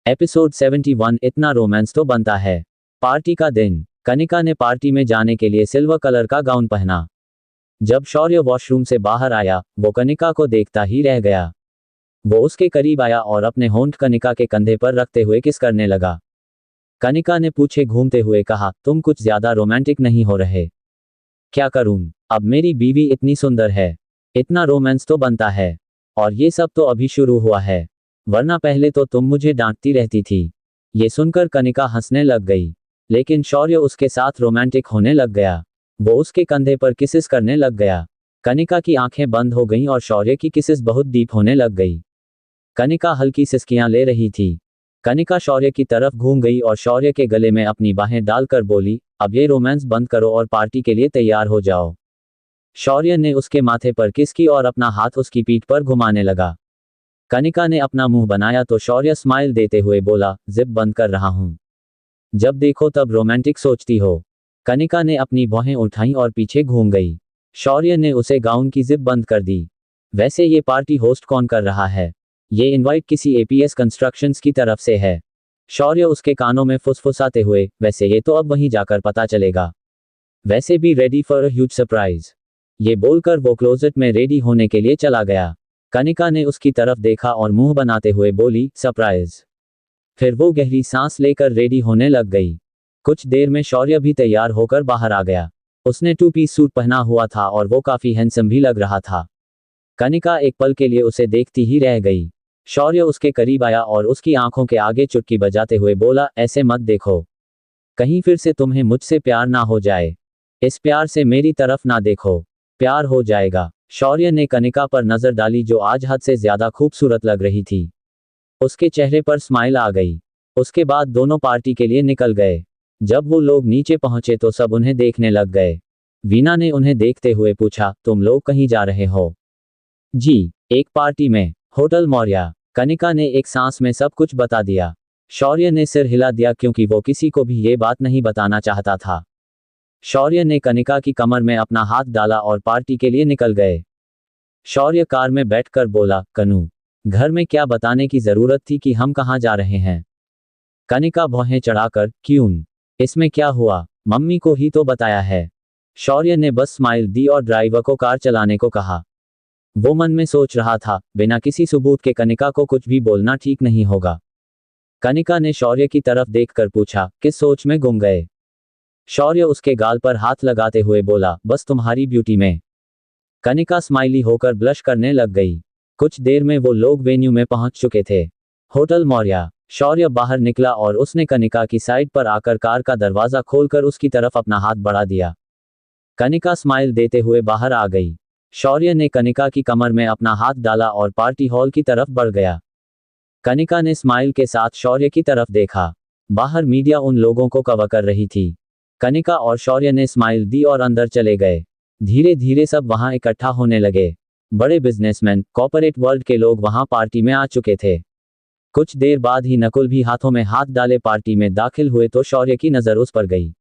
Episode 71 इतना romance तो बनता है। पार्टी का दिन। कनिका ने पार्टी में जाने के लिए सिल्वर कलर का गाउन पहना। जब शौर्य वॉशरूम से बाहर आया, वो कनिका को देखता ही रह गया। वो उसके करीब आया और अपने होंठ कनिका के कंधे पर रखते हुए किस करने लगा। कनिका ने पूछे घूमते हुए कहा, तुम कुछ ज्यादा रोमांटिक नहीं हो रहे। क्या करूं, अब मेरी बीवी इतनी सुंदर है। इतना रोमांस तो बनता है। और ये सब तो अभी शुरू हुआ है, वरना पहले तो तुम मुझे डांटती रहती थी। ये सुनकर कनिका हंसने लग गई, लेकिन शौर्य उसके साथ रोमांटिक होने लग गया। वो उसके कंधे पर किसेस करने लग गया। कनिका की आंखें बंद हो गईं और शौर्य की किसेस बहुत डीप होने लग गई। कनिका हल्की सिसकियां ले रही थी। कनिका शौर्य की तरफ घूम गई और शौर्य के गले में अपनी बाहें डालकर बोली, अब ये रोमांस बंद करो और पार्टी के लिए तैयार हो जाओ। शौर्य ने उसके माथे पर किस की और अपना हाथ उसकी पीठ पर घुमाने लगा। कनिका ने अपना मुंह बनाया तो शौर्य स्माइल देते हुए बोला, जिप बंद कर रहा हूं। जब देखो तब रोमांटिक सोचती हो। कनिका ने अपनी भौहें उठाईं और पीछे घूम गई। शौर्य ने उसे गाउन की जिप बंद कर दी। वैसे ये पार्टी होस्ट कौन कर रहा है? ये इनवाइट किसी एपीएस कंस्ट्रक्शंस की तरफ से है। शौर्य उसके कानों में फुसफुसाते हुए, वैसे ये तो अब वहीं जाकर पता चलेगा। वैसे भी ready for a huge surprise. ये बोलकर वो क्लोजेट में रेडी होने के लिए चला गया। कनिका ने उसकी तरफ देखा और मुंह बनाते हुए बोली, सरप्राइज। फिर वो गहरी सांस लेकर रेडी होने लग गई। कुछ देर में शौर्य भी तैयार होकर बाहर आ गया। उसने 2 पीस सूट पहना हुआ था और वो काफी हैंडसम भी लग रहा था। कनिका एक पल के लिए उसे देखती ही रह गई। शौर्य उसके करीब आया और उसकी आंखों के आगे चुटकी बजाते हुए बोला, ऐसे मत देखो, कहीं फिर से तुम्हें मुझसे प्यार ना हो जाए। इस प्यार से मेरी तरफ ना देखो, प्यार हो जाएगा। शौर्य ने कनिका पर नजर डाली जो आज हद से ज्यादा खूबसूरत लग रही थी। उसके चेहरे पर स्माइल आ गई। उसके बाद दोनों पार्टी के लिए निकल गए। जब वो लोग नीचे पहुंचे तो सब उन्हें देखने लग गए। वीना ने उन्हें देखते हुए पूछा, तुम लोग कहीं जा रहे हो? जी, एक पार्टी में, होटल मौर्या। कनिका ने एक सांस में सब कुछ बता दिया। शौर्य ने सिर हिला दिया क्योंकि वो किसी को भी ये बात नहीं बताना चाहता था। शौर्य ने कनिका की कमर में अपना हाथ डाला और पार्टी के लिए निकल गए। शौर्य कार में बैठकर बोला, कनू, घर में क्या बताने की जरूरत थी कि हम कहाँ जा रहे हैं? कनिका भौहें चढ़ाकर, क्यों, इसमें क्या हुआ, मम्मी को ही तो बताया है। शौर्य ने बस स्माइल दी और ड्राइवर को कार चलाने को कहा। वो मन में सोच रहा था, बिना किसी सबूत के कनिका को कुछ भी बोलना ठीक नहीं होगा। कनिका ने शौर्य की तरफ देखकर पूछा, किस सोच में गुम गए? शौर्य उसके गाल पर हाथ लगाते हुए बोला, बस तुम्हारी ब्यूटी में। कनिका स्माइली होकर ब्लश करने लग गई। कुछ देर में वो लोग वेन्यू में पहुंच चुके थे, होटल मौर्या। शौर्य बाहर निकला और उसने कनिका की साइड पर आकर कार का दरवाजा खोलकर उसकी तरफ अपना हाथ बढ़ा दिया। कनिका स्माइल देते हुए बाहर आ गई। शौर्य ने कनिका की कमर में अपना हाथ डाला और पार्टी हॉल की तरफ बढ़ गया। कनिका ने स्माइल के साथ शौर्य की तरफ देखा। बाहर मीडिया उन लोगों को कवर कर रही थी। कनिका और शौर्य ने स्माइल दी और अंदर चले गए। धीरे धीरे सब वहां इकट्ठा होने लगे। बड़े बिजनेसमैन, कॉर्पोरेट वर्ल्ड के लोग वहां पार्टी में आ चुके थे। कुछ देर बाद ही नकुल भी हाथों में हाथ डाले पार्टी में दाखिल हुए तो शौर्य की नजर उस पर गई।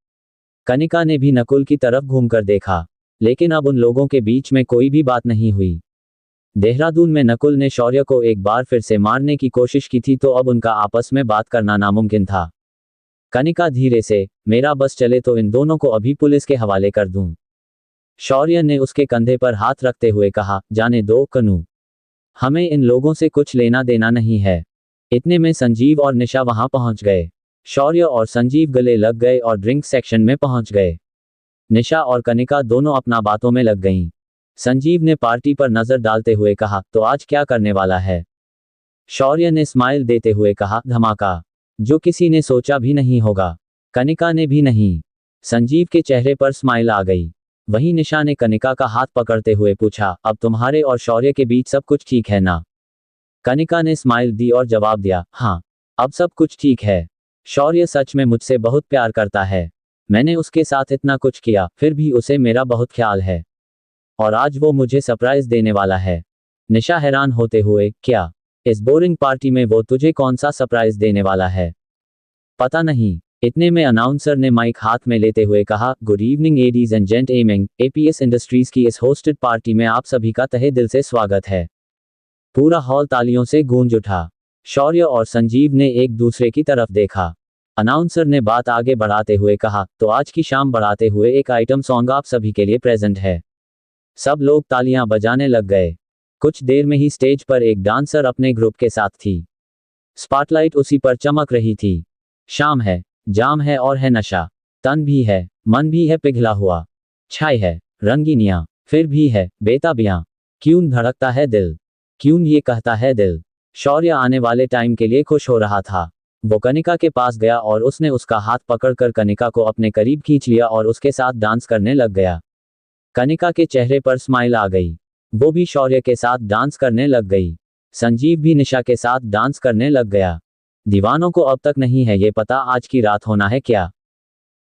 कनिका ने भी नकुल की तरफ घूमकर देखा, लेकिन अब उन लोगों के बीच में कोई भी बात नहीं हुई। देहरादून में नकुल ने शौर्य को एक बार फिर से मारने की कोशिश की थी तो अब उनका आपस में बात करना नामुमकिन था। कनिका धीरे से, मेरा बस चले तो इन दोनों को अभी पुलिस के हवाले कर दूं। शौर्य ने उसके कंधे पर हाथ रखते हुए कहा, जाने दो कनू, हमें इन लोगों से कुछ लेना देना नहीं है। इतने में संजीव और निशा वहां पहुंच गए। शौर्य और संजीव गले लग गए और ड्रिंक सेक्शन में पहुंच गए। निशा और कनिका दोनों अपना बातों में लग गईं। संजीव ने पार्टी पर नजर डालते हुए कहा, तो आज क्या करने वाला है? शौर्य ने स्माइल देते हुए कहा, धमाका, जो किसी ने सोचा भी नहीं होगा। कनिका ने भी नहीं। संजीव के चेहरे पर स्माइल आ गई। वहीं निशा ने कनिका का हाथ पकड़ते हुए पूछा, अब तुम्हारे और शौर्य के बीच सब कुछ ठीक है ना? कनिका ने स्माइल दी और जवाब दिया, हाँ, अब सब कुछ ठीक है। शौर्य सच में मुझसे बहुत प्यार करता है। मैंने उसके साथ इतना कुछ किया, फिर भी उसे मेरा बहुत ख्याल है। और आज वो मुझे सरप्राइज देने वाला है। निशा हैरान होते हुए, क्या? इस बोरिंग पार्टी में वो तुझे कौन सा सरप्राइज देने वाला है? पता नहीं। इतने में अनाउंसर ने माइक हाथ में लेते हुए कहा, good evening ladies and gentleman, APS industries की इस होस्टेड पार्टी में आप सभी का तहे दिल से स्वागत है। पूरा हॉल तालियों से गूंज उठा। शौर्य और संजीव ने एक दूसरे की तरफ देखा। अनाउंसर ने बात आगे बढ़ाते हुए कहा, तो आज की शाम बढ़ाते हुए एक आइटम सॉन्ग आप सभी के लिए प्रेजेंट है। सब लोग तालियां बजाने लग गए। कुछ देर में ही स्टेज पर एक डांसर अपने ग्रुप के साथ थी। स्पॉटलाइट उसी पर चमक रही थी। शाम है, जाम है और है नशा। तन भी है, मन भी है पिघला हुआ। छाई है रंगीनियां, फिर भी है बेताबियां। क्यों धड़कता है दिल, क्यों ये कहता है दिल। शौर्य आने वाले टाइम के लिए खुश हो रहा था। वो कनिका के पास गया और उसने उसका हाथ पकड़कर कनिका को अपने करीब खींच लिया और उसके साथ डांस करने लग गया। कनिका के चेहरे पर स्माइल आ गई। वो भी शौर्य के साथ डांस करने लग गई। संजीव भी निशा के साथ डांस करने लग गया। दीवानों को अब तक नहीं है ये पता आज की रात होना है क्या,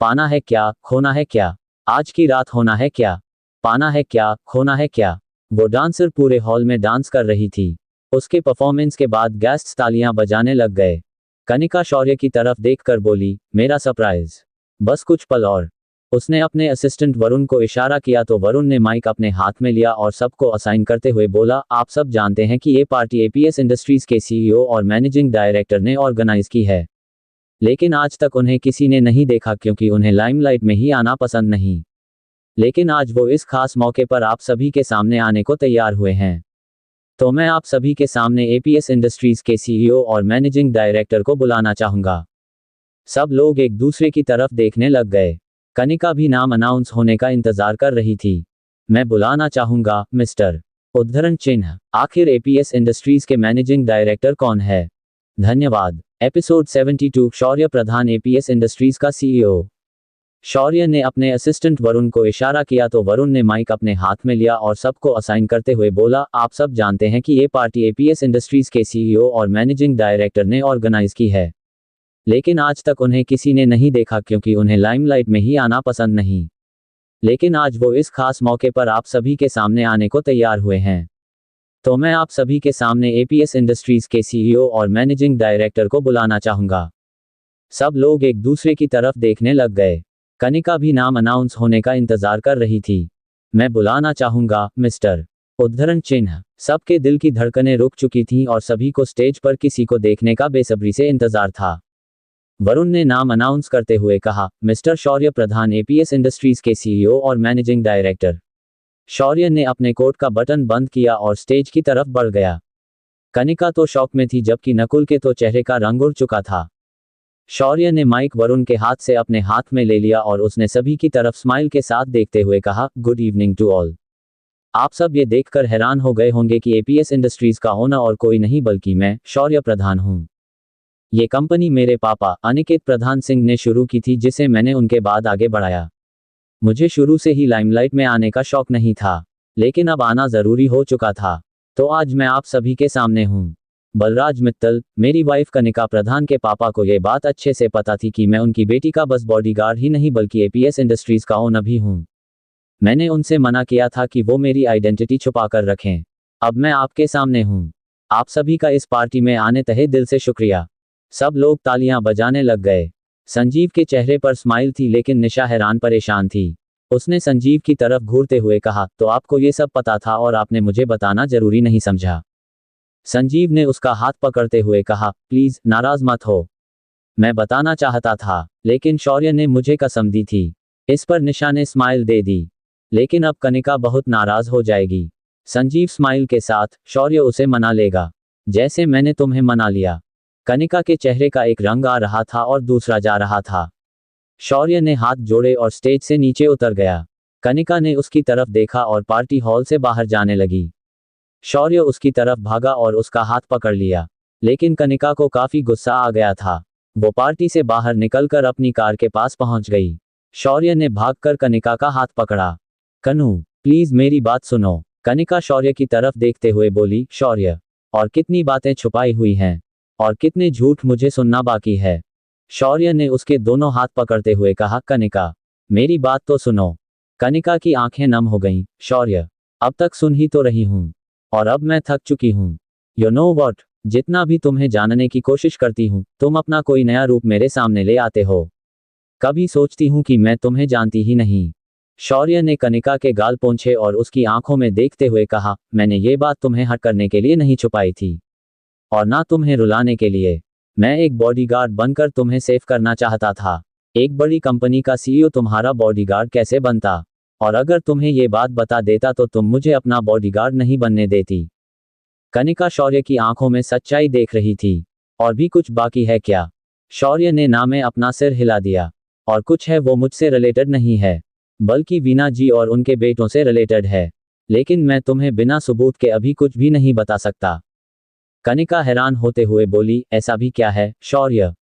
पाना है क्या, खोना है क्या। आज की रात होना है क्या, पाना है क्या, खोना है क्या। वो डांसर पूरे हॉल में डांस कर रही थी। उसके परफॉर्मेंस के बाद गेस्ट्स तालियां बजाने लग गए। कनिका शौर्य की तरफ देखकर बोली, मेरा सरप्राइज बस कुछ पल और। उसने अपने असिस्टेंट वरुण को इशारा किया तो वरुण ने माइक अपने हाथ में लिया और सबको असाइन करते हुए बोला, आप सब जानते हैं कि ये पार्टी एपीएस इंडस्ट्रीज के सीईओ और मैनेजिंग डायरेक्टर ने ऑर्गेनाइज की है। लेकिन आज तक उन्हें किसी ने नहीं देखा क्योंकि उन्हें लाइमलाइट में ही आना पसंद नहीं। लेकिन आज वो इस खास मौके पर आप सभी के सामने आने को तैयार हुए हैं। तो मैं आप सभी के सामने एपीएस इंडस्ट्रीज के सीईओ और मैनेजिंग डायरेक्टर को बुलाना चाहूंगा। सब लोग एक दूसरे की तरफ देखने लग गए। कनिका भी नाम अनाउंस होने का इंतजार कर रही थी। मैं बुलाना चाहूंगा मिस्टर उद्धरण चिन्ह। आखिर एपीएस इंडस्ट्रीज के मैनेजिंग डायरेक्टर कौन है? धन्यवाद। एपिसोड 72 शौर्य प्रधान एपीएस इंडस्ट्रीज का सीईओ। शौर्य ने अपने असिस्टेंट वरुण को इशारा किया तो वरुण ने माइक अपने हाथ में लिया और सबको असाइन करते हुए बोला, आप सब जानते हैं कि ये पार्टी एपीएस इंडस्ट्रीज के सीईओ और मैनेजिंग डायरेक्टर ने ऑर्गेनाइज की है। लेकिन आज तक उन्हें किसी ने नहीं देखा क्योंकि उन्हें लाइमलाइट में ही आना पसंद नहीं। लेकिन आज वो इस खास मौके पर आप सभी के सामने आने को तैयार हुए हैं। तो मैं आप सभी के सामने एपीएस इंडस्ट्रीज के सीईओ और मैनेजिंग डायरेक्टर को बुलाना चाहूंगा। सब लोग एक दूसरे की तरफ देखने लग गए। कनिका भी नाम अनाउंस होने का इंतजार कर रही थी। मैं बुलाना चाहूंगा मिस्टर उद्धरण चिन्ह। सबके दिल की धड़कनें रुक चुकी थीं और सभी को स्टेज पर किसी को देखने का बेसब्री से इंतजार था। वरुण ने नाम अनाउंस करते हुए कहा, मिस्टर शौर्य प्रधान एपीएस इंडस्ट्रीज के सीईओ और मैनेजिंग डायरेक्टर। शौर्य ने अपने कोट का बटन बंद किया और स्टेज की तरफ बढ़ गया। कनिका तो शॉक में थी जबकि नकुल के तो चेहरे का रंग उड़ चुका था। शौर्य ने माइक वरुण के हाथ से अपने हाथ में ले लिया और उसने सभी की तरफ स्माइल के साथ देखते हुए कहा, गुड इवनिंग टू ऑल। आप सब ये देखकर हैरान हो गए होंगे कि एपीएस इंडस्ट्रीज का ओनर और कोई नहीं बल्कि मैं शौर्य प्रधान हूँ। ये कंपनी मेरे पापा अनिकेत प्रधान सिंह ने शुरू की थी जिसे मैंने उनके बाद आगे बढ़ाया। मुझे शुरू से ही लाइमलाइट में आने का शौक नहीं था, लेकिन अब आना जरूरी हो चुका था। तो आज मैं आप सभी के सामने हूँ। बलराज मित्तल, मेरी वाइफ कनिका प्रधान के पापा को ये बात अच्छे से पता थी कि मैं उनकी बेटी का बस बॉडीगार्ड ही नहीं बल्कि एपीएस इंडस्ट्रीज का ओनर भी हूँ। मैंने उनसे मना किया था कि वो मेरी आइडेंटिटी छुपा कर रखें। अब मैं आपके सामने हूँ। आप सभी का इस पार्टी में आने तहे दिल से शुक्रिया। सब लोग तालियां बजाने लग गए। संजीव के चेहरे पर स्माइल थी लेकिन निशा हैरान परेशान थी। उसने संजीव की तरफ घूरते हुए कहा, तो आपको ये सब पता था और आपने मुझे बताना जरूरी नहीं समझा? संजीव ने उसका हाथ पकड़ते हुए कहा, प्लीज नाराज मत हो। मैं बताना चाहता था, लेकिन शौर्य ने मुझे कसम दी थी। इस पर निशा ने स्माइल दे दी। लेकिन अब कनिका बहुत नाराज हो जाएगी। संजीव स्माइल के साथ, शौर्य उसे मना लेगा, जैसे मैंने तुम्हें मना लिया। कनिका के चेहरे का एक रंग आ रहा था और दूसरा जा रहा था। शौर्य ने हाथ जोड़े और स्टेज से नीचे उतर गया। कनिका ने उसकी तरफ देखा और पार्टी हॉल से बाहर जाने लगी। शौर्य उसकी तरफ भागा और उसका हाथ पकड़ लिया, लेकिन कनिका को काफी गुस्सा आ गया था। वो पार्टी से बाहर निकलकर अपनी कार के पास पहुंच गई। शौर्य ने भागकर कनिका का हाथ पकड़ा। कनू, प्लीज मेरी बात सुनो। कनिका शौर्य की तरफ देखते हुए बोली, शौर्य, और कितनी बातें छुपाई हुई हैं और कितने झूठ मुझे सुनना बाकी है। शौर्य ने उसके दोनों हाथ पकड़ते हुए कहा, कनिका, मेरी बात तो सुनो। कनिका की आंखें नम हो गईं। शौर्य, अब तक सुन ही तो रही हूं और अब मैं थक चुकी हूं। यू नो व्हाट, जितना भी तुम्हें जानने की कोशिश करती हूं, तुम अपना कोई नया रूप मेरे सामने ले आते हो। कभी सोचती हूं कि मैं तुम्हें जानती ही नहीं। शौर्य ने कनिका के गाल पोंछे और उसकी आंखों में देखते हुए कहा, मैंने ये बात तुम्हें हट करने के लिए नहीं छुपाई थी। और ना तुम्हें रुलाने के लिए। मैं एक बॉडीगार्ड बनकर तुम्हें सेव करना चाहता था। एक बड़ी कंपनी का सीईओ तुम्हारा बॉडीगार्ड कैसे बनता? और अगर तुम्हें ये बात बता देता तो तुम मुझे अपना बॉडीगार्ड नहीं बनने देती। कनिका शौर्य की आंखों में सच्चाई देख रही थी। और भी कुछ बाकी है क्या? शौर्य ने ना में अपना सिर हिला दिया। और कुछ है, वो मुझसे रिलेटेड नहीं है, बल्कि वीना जी और उनके बेटों से रिलेटेड है। लेकिन मैं तुम्हें बिना सबूत के अभी कुछ भी नहीं बता सकता। कनिका हैरान होते हुए बोली, ऐसा भी क्या है शौर्य?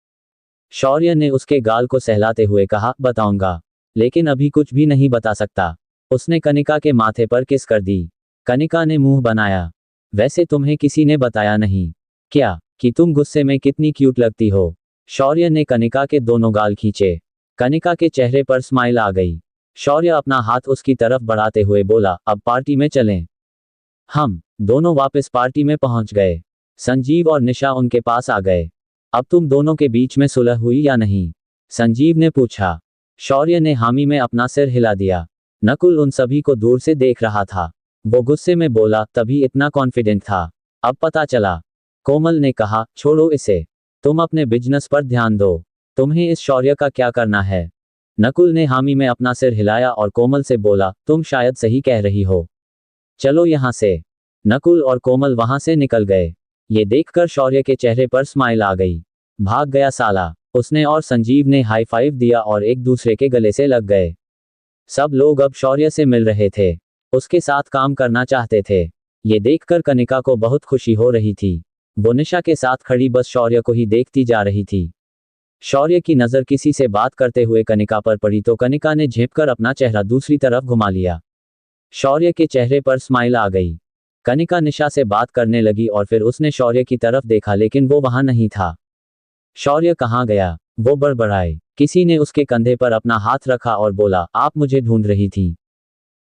शौर्य ने उसके गाल को सहलाते हुए कहा, बताऊंगा, लेकिन अभी कुछ भी नहीं बता सकता। उसने कनिका के माथे पर किस कर दी। कनिका ने मुंह बनाया। वैसे तुम्हें किसी ने बताया नहीं क्या कि तुम गुस्से में कितनी क्यूट लगती हो? शौर्य ने कनिका के दोनों गाल खींचे। कनिका के चेहरे पर स्माइल आ गई। शौर्य अपना हाथ उसकी तरफ बढ़ाते हुए बोला, अब पार्टी में चलें। हम दोनों वापस पार्टी में पहुंच गए। संजीव और निशा उनके पास आ गए। अब तुम दोनों के बीच में सुलह हुई या नहीं? संजीव ने पूछा। शौर्य ने हामी में अपना सिर हिला दिया। नकुल उन सभी को दूर से देख रहा था। वो गुस्से में बोला, तभी इतना कॉन्फिडेंट था, अब पता चला। कोमल ने कहा, छोड़ो इसे, तुम अपने बिजनेस पर ध्यान दो। तुम्हें इस शौर्य का क्या करना है? नकुल ने हामी में अपना सिर हिलाया और कोमल से बोला, तुम शायद सही कह रही हो, चलो यहां से। नकुल और कोमल वहां से निकल गए। ये देखकर शौर्य के चेहरे पर स्माइल आ गई। भाग गया साला, उसने और संजीव ने हाई फाइव दिया और एक दूसरे के गले से लग गए। सब लोग अब शौर्य से मिल रहे थे, उसके साथ काम करना चाहते थे। ये देखकर कनिका को बहुत खुशी हो रही थी। वो निशा के साथ खड़ी बस शौर्य को ही देखती जा रही थी। शौर्य की नज़र किसी से बात करते हुए कनिका पर पड़ी तो कनिका ने झेपकर अपना चेहरा दूसरी तरफ घुमा लिया। शौर्य के चेहरे पर स्माइल आ गई। कनिका निशा से बात करने लगी और फिर उसने शौर्य की तरफ देखा, लेकिन वो वहां नहीं था। शौर्य कहाँ गया? वो बड़बड़ाए। किसी ने उसके कंधे पर अपना हाथ रखा और बोला, आप मुझे ढूंढ रही थी?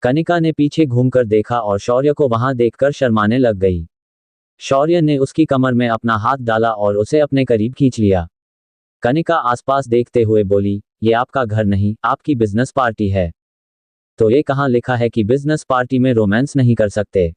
कनिका ने पीछे घूमकर देखा और शौर्य को वहां देखकर शर्माने लग गई। शौर्य ने उसकी कमर में अपना हाथ डाला और उसे अपने करीब खींच लिया। कनिका आसपास देखते हुए बोली, ये आपका घर नहीं, आपकी बिजनेस पार्टी है। तो ये कहाँ लिखा है कि बिजनेस पार्टी में रोमांस नहीं कर सकते?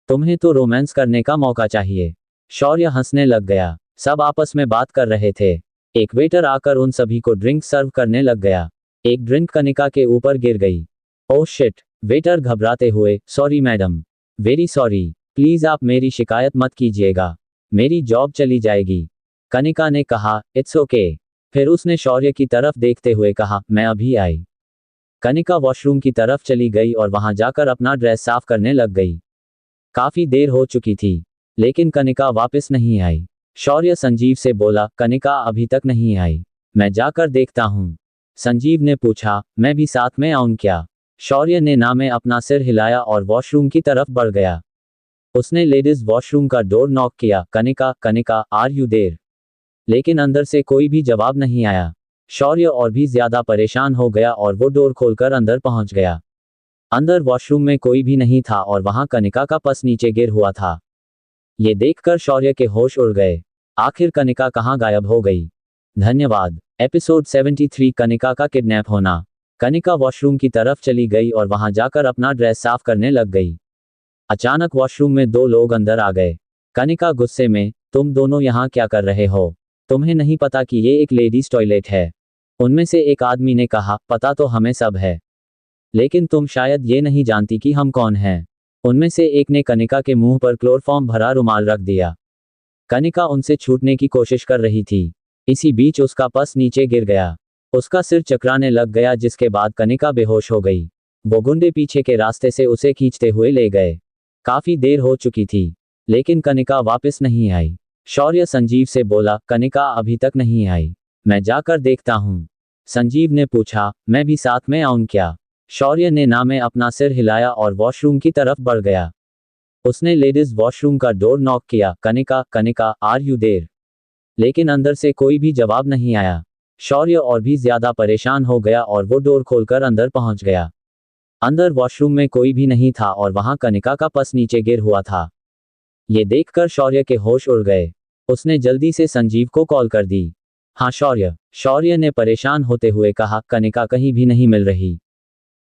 तुम्हें तो रोमांस करने का मौका चाहिए। शौर्य हंसने लग गया। सब आपस में बात कर रहे थे। एक वेटर आकर उन सभी को ड्रिंक सर्व करने लग गया। एक ड्रिंक कनिका के ऊपर गिर गई। Oh shit! वेटर घबराते हुए, sorry madam, very sorry, please आप मेरी शिकायत मत कीजिएगा, मेरी जॉब चली जाएगी। कनिका ने कहा, इट्स ओके। फिर उसने शौर्य की तरफ देखते हुए कहा, मैं अभी आई। कनिका वॉशरूम की तरफ चली गई और वहां जाकर अपना ड्रेस साफ करने लग गई। काफी देर हो चुकी थी, लेकिन कनिका वापस नहीं आई। शौर्य संजीव से बोला, कनिका अभी तक नहीं आई, मैं जाकर देखता हूँ। संजीव ने पूछा, मैं भी साथ में आऊं क्या? शौर्य ने ना में अपना सिर हिलाया और वॉशरूम की तरफ बढ़ गया। उसने लेडीज वॉशरूम का डोर नॉक किया, Kanika, Kanika, are you there? लेकिन अंदर से कोई भी जवाब नहीं आया। शौर्य और भी ज्यादा परेशान हो गया और वो डोर खोलकर अंदर पहुंच गया। अंदर वॉशरूम में कोई भी नहीं था और वहां कनिका का पर्स नीचे गिर हुआ था। ये देखकर शौर्य के होश उड़ गए। आखिर कनिका कहाँ गायब हो गई? धन्यवाद। एपिसोड 73, कनिका का किडनैप होना। कनिका वॉशरूम की तरफ चली गई और वहां जाकर अपना ड्रेस साफ करने लग गई। अचानक वॉशरूम में दो लोग अंदर आ गए। कनिका गुस्से में, तुम दोनों यहाँ क्या कर रहे हो? तुम्हें नहीं पता कि ये एक लेडीज टॉयलेट है? उनमें से एक आदमी ने कहा, पता तो हमें सब है, लेकिन तुम शायद ये नहीं जानती कि हम कौन हैं। उनमें से एक ने कनिका के मुंह पर क्लोरोफॉर्म भरा रुमाल रख दिया। कनिका उनसे छूटने की कोशिश कर रही थी। इसी बीच उसका पर्स नीचे गिर गया। उसका सिर चकराने लग गया, जिसके बाद कनिका बेहोश हो गई। वो गुंडे पीछे के रास्ते से उसे खींचते हुए ले गए। काफी देर हो चुकी थी, लेकिन कनिका वापस नहीं आई। शौर्य संजीव से बोला, कनिका अभी तक नहीं आई, मैं जाकर देखता हूँ। संजीव ने पूछा, मैं भी साथ में आऊं क्या? शौर्य ने ना में अपना सिर हिलाया और वॉशरूम की तरफ बढ़ गया। उसने लेडीज वॉशरूम का डोर नॉक किया, Kanika, Kanika, are you there? लेकिन अंदर से कोई भी जवाब नहीं आया। शौर्य और भी ज्यादा परेशान हो गया और वो डोर खोलकर अंदर पहुंच गया। अंदर वॉशरूम में कोई भी नहीं था और वहां कनिका का पर्स नीचे गिर हुआ था। ये देखकर शौर्य के होश उड़ गए। उसने जल्दी से संजीव को कॉल कर दी। हाँ शौर्य, शौर्य ने परेशान होते हुए कहा, कनिका कहीं भी नहीं मिल रही।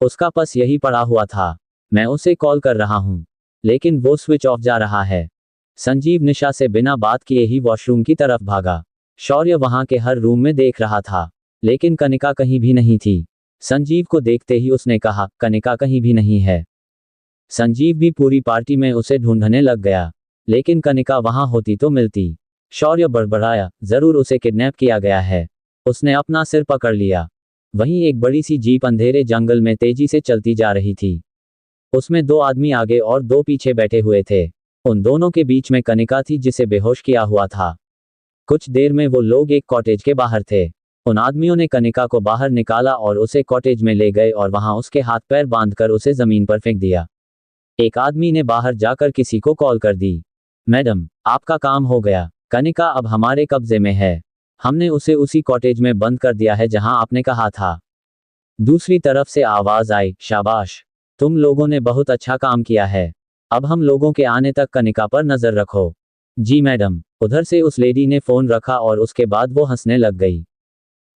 उसका पर्स यही पड़ा हुआ था, मैं उसे कॉल कर रहा हूँ, लेकिन वो स्विच ऑफ जा रहा है। संजीव निशा से बिना बात किए ही वॉशरूम की तरफ भागा। शौर्य वहां के हर रूम में देख रहा था, लेकिन कनिका कहीं भी नहीं थी। संजीव को देखते ही उसने कहा, कनिका कहीं भी नहीं है। संजीव भी पूरी पार्टी में उसे ढूंढने लग गया, लेकिन कनिका वहां होती तो मिलती। शौर्य बड़बड़ाया, जरूर उसे किडनैप किया गया है। उसने अपना सिर पकड़ लिया। वहीं एक बड़ी सी जीप अंधेरे जंगल में तेजी से चलती जा रही थी। उसमें 2 आदमी आगे और 2 पीछे बैठे हुए थे। उन दोनों के बीच में कनिका थी जिसे बेहोश किया हुआ था। कुछ देर में वो लोग एक कॉटेज के बाहर थे। उन आदमियों ने कनिका को बाहर निकाला और उसे कॉटेज में ले गए और वहां उसके हाथ पैर बांधकर उसे जमीन पर फेंक दिया। एक आदमी ने बाहर जाकर किसी को कॉल कर दी। मैडम, आपका काम हो गया। कनिका अब हमारे कब्जे में है। हमने उसे उसी कॉटेज में बंद कर दिया है जहां आपने कहा था। दूसरी तरफ से आवाज आई, शाबाश, तुम लोगों ने बहुत अच्छा काम किया है। अब हम लोगों के आने तक कनिका पर नजर रखो। जी मैडम। उधर से उस लेडी ने फोन रखा और उसके बाद वो हंसने लग गई।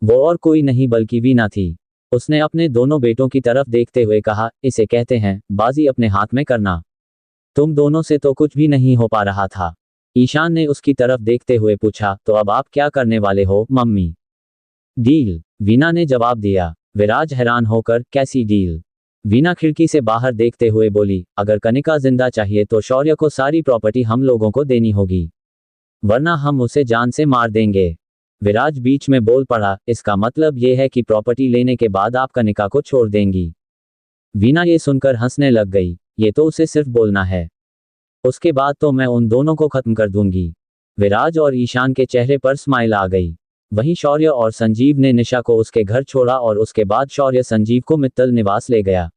वो और कोई नहीं बल्कि वीना थी। उसने अपने दोनों बेटों की तरफ देखते हुए कहा, इसे कहते हैं बाजी अपने हाथ में करना। तुम दोनों से तो कुछ भी नहीं हो पा रहा था। ईशान ने उसकी तरफ देखते हुए पूछा, तो अब आप क्या करने वाले हो मम्मी? डील, वीना ने जवाब दिया। विराज हैरान होकर, कैसी डील? वीना खिड़की से बाहर देखते हुए बोली, अगर कनिका जिंदा चाहिए तो शौर्य को सारी प्रॉपर्टी हम लोगों को देनी होगी, वरना हम उसे जान से मार देंगे। विराज बीच में बोल पड़ा, इसका मतलब ये है कि प्रॉपर्टी लेने के बाद आप कनिका को छोड़ देंगी? वीना ये सुनकर हंसने लग गई, ये तो उसे सिर्फ बोलना है, उसके बाद तो मैं उन दोनों को खत्म कर दूंगी। विराज और ईशान के चेहरे पर स्माइल आ गई। वहीं शौर्य और संजीव ने निशा को उसके घर छोड़ा और उसके बाद शौर्य संजीव को मित्तल निवास ले गया।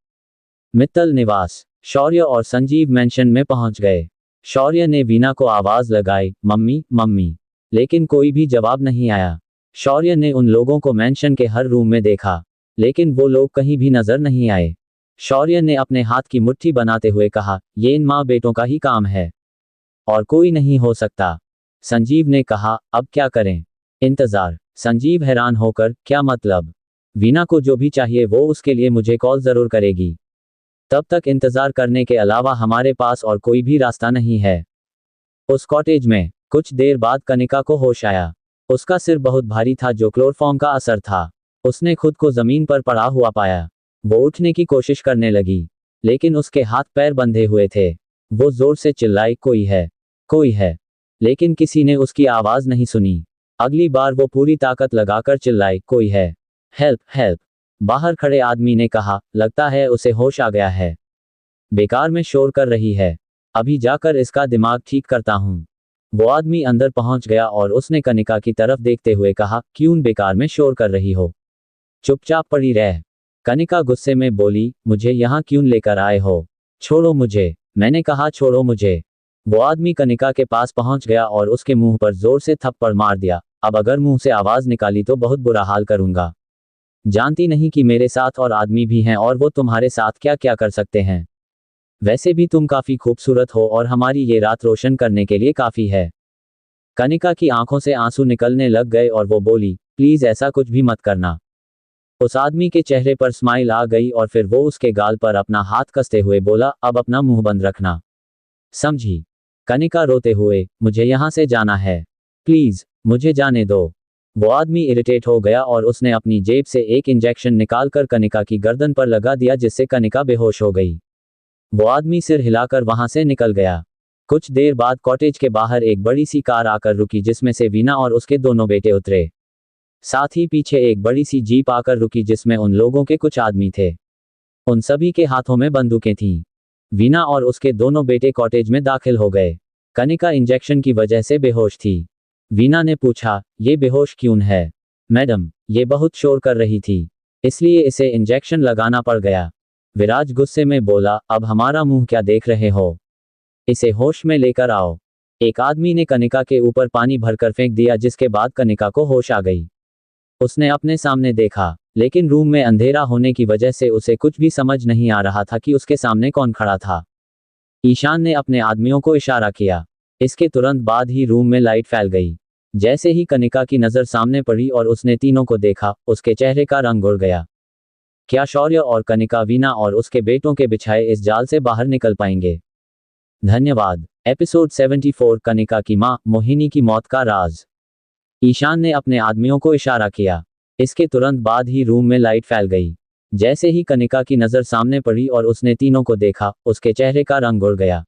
मित्तल निवास। शौर्य और संजीव मेंशन में पहुंच गए। शौर्य ने वीना को आवाज लगाई, मम्मी मम्मी, लेकिन कोई भी जवाब नहीं आया। शौर्य ने उन लोगों को मेंशन के हर रूम में देखा, लेकिन वो लोग कहीं भी नजर नहीं आए। शौर्य ने अपने हाथ की मुट्ठी बनाते हुए कहा, ये इन माँ बेटों का ही काम है, और कोई नहीं हो सकता। संजीव ने कहा, अब क्या करें? इंतजार। संजीव हैरान होकर, क्या मतलब? वीना को जो भी चाहिए वो उसके लिए मुझे कॉल जरूर करेगी। तब तक इंतजार करने के अलावा हमारे पास और कोई भी रास्ता नहीं है। उस कॉटेज में कुछ देर बाद कनिका को होश आया। उसका सिर बहुत भारी था जो क्लोरोफॉर्म का असर था। उसने खुद को जमीन पर पड़ा हुआ पाया। वो उठने की कोशिश करने लगी, लेकिन उसके हाथ पैर बंधे हुए थे। वो जोर से चिल्लाई, कोई है, कोई है, लेकिन किसी ने उसकी आवाज नहीं सुनी। अगली बार वो पूरी ताकत लगाकर चिल्लाई, कोई है, हेल्प हेल्प। बाहर खड़े आदमी ने कहा, लगता है उसे होश आ गया है, बेकार में शोर कर रही है, अभी जाकर इसका दिमाग ठीक करता हूं। वो आदमी अंदर पहुंच गया और उसने कनिका की तरफ देखते हुए कहा, क्यों बेकार में शोर कर रही हो, चुपचाप पड़ी रह। कनिका गुस्से में बोली, मुझे यहाँ क्यों लेकर आए हो? छोड़ो मुझे, मैंने कहा छोड़ो मुझे। वो आदमी कनिका के पास पहुंच गया और उसके मुंह पर जोर से थप्पड़ मार दिया। अब अगर मुंह से आवाज निकाली तो बहुत बुरा हाल करूंगा। जानती नहीं कि मेरे साथ और आदमी भी हैं और वो तुम्हारे साथ क्या क्या कर सकते हैं। वैसे भी तुम काफी खूबसूरत हो और हमारी ये रात रोशन करने के लिए काफी है। कनिका की आंखों से आंसू निकलने लग गए और वो बोली, प्लीज ऐसा कुछ भी मत करना। उस आदमी के चेहरे पर स्माइल आ गई और फिर वो उसके गाल पर अपना हाथ कसते हुए बोला, अब अपना मुंह बंद रखना, समझी? कनिका रोते हुए, मुझे यहां से जाना है, प्लीज मुझे जाने दो। वो आदमी इरिटेट हो गया और उसने अपनी जेब से एक इंजेक्शन निकालकर कनिका की गर्दन पर लगा दिया जिससे कनिका बेहोश हो गई। वो आदमी सिर हिलाकर वहां से निकल गया। कुछ देर बाद कॉटेज के बाहर एक बड़ी सी कार आकर रुकी जिसमें से वीना और उसके दोनों बेटे उतरे। साथ ही पीछे एक बड़ी सी जीप आकर रुकी जिसमें उन लोगों के कुछ आदमी थे। उन सभी के हाथों में बंदूकें थीं। वीना और उसके दोनों बेटे कॉटेज में दाखिल हो गए। कनिका इंजेक्शन की वजह से बेहोश थी। वीना ने पूछा, ये बेहोश क्यों है? मैडम, ये बहुत शोर कर रही थी, इसलिए इसे इंजेक्शन लगाना पड़ गया। विराज गुस्से में बोला, अब हमारा मुंह क्या देख रहे हो, इसे होश में लेकर आओ। एक आदमी ने कनिका के ऊपर पानी भरकर फेंक दिया जिसके बाद कनिका को होश आ गई। उसने अपने सामने देखा, लेकिन रूम में अंधेरा होने की वजह से उसे कुछ भी समझ नहीं आ रहा था कि उसके सामने कौन खड़ा था। ईशान ने अपने आदमियों को इशारा किया। इसके तुरंत बाद ही रूम में लाइट फैल गई। जैसे ही कनिका की नजर सामने पड़ी और उसने तीनों को देखा, उसके चेहरे का रंग उड़ गया। क्या शौर्य और कनिका वीना और उसके बेटों के बिछाए इस जाल से बाहर निकल पाएंगे? धन्यवाद। एपिसोड 74 कनिका की मां मोहिनी की मौत का राज। ईशान ने अपने आदमियों को इशारा किया। इसके तुरंत बाद ही रूम में लाइट फैल गई। जैसे ही कनिका की नजर सामने पड़ी और उसने तीनों को देखा, उसके चेहरे का रंग उड़ गया।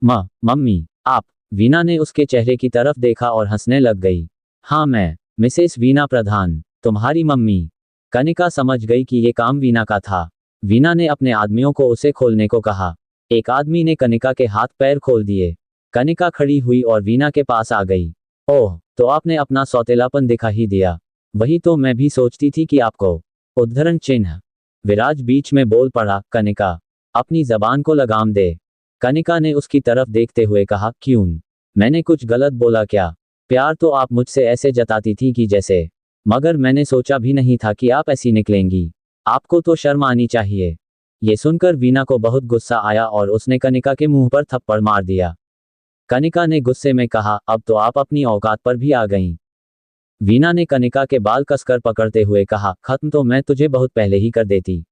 मम्मी, आप? वीना ने उसके चेहरे की तरफ देखा और हंसने लग गई। हाँ, मैं मिसेस वीना प्रधान, तुम्हारी मम्मी। कनिका समझ गई कि ये काम वीना का था। वीना ने अपने आदमियों को उसे खोलने को कहा। एक आदमी ने कनिका के हाथ पैर खोल दिए। कनिका खड़ी हुई और वीना के पास आ गई। ओह, तो आपने अपना सौतेलापन दिखा ही दिया। वही तो मैं भी सोचती थी कि आपको। उद्धरण चिन्ह। विराज बीच में बोल पड़ा, कनिका, अपनी जबान को लगाम दे। कनिका ने उसकी तरफ देखते हुए कहा, क्यों? मैंने कुछ गलत बोला क्या? प्यार तो आप मुझसे ऐसे जताती थी कि जैसे, मगर मैंने सोचा भी नहीं था कि आप ऐसी निकलेंगी। आपको तो शर्म आनी चाहिए। ये सुनकर वीना को बहुत गुस्सा आया और उसने कनिका के मुंह पर थप्पड़ मार दिया। कनिका ने गुस्से में कहा, अब तो आप अपनी औकात पर भी आ गईं। वीना ने कनिका के बाल कसकर पकड़ते हुए कहा, खत्म तो मैं तुझे बहुत पहले ही कर देती,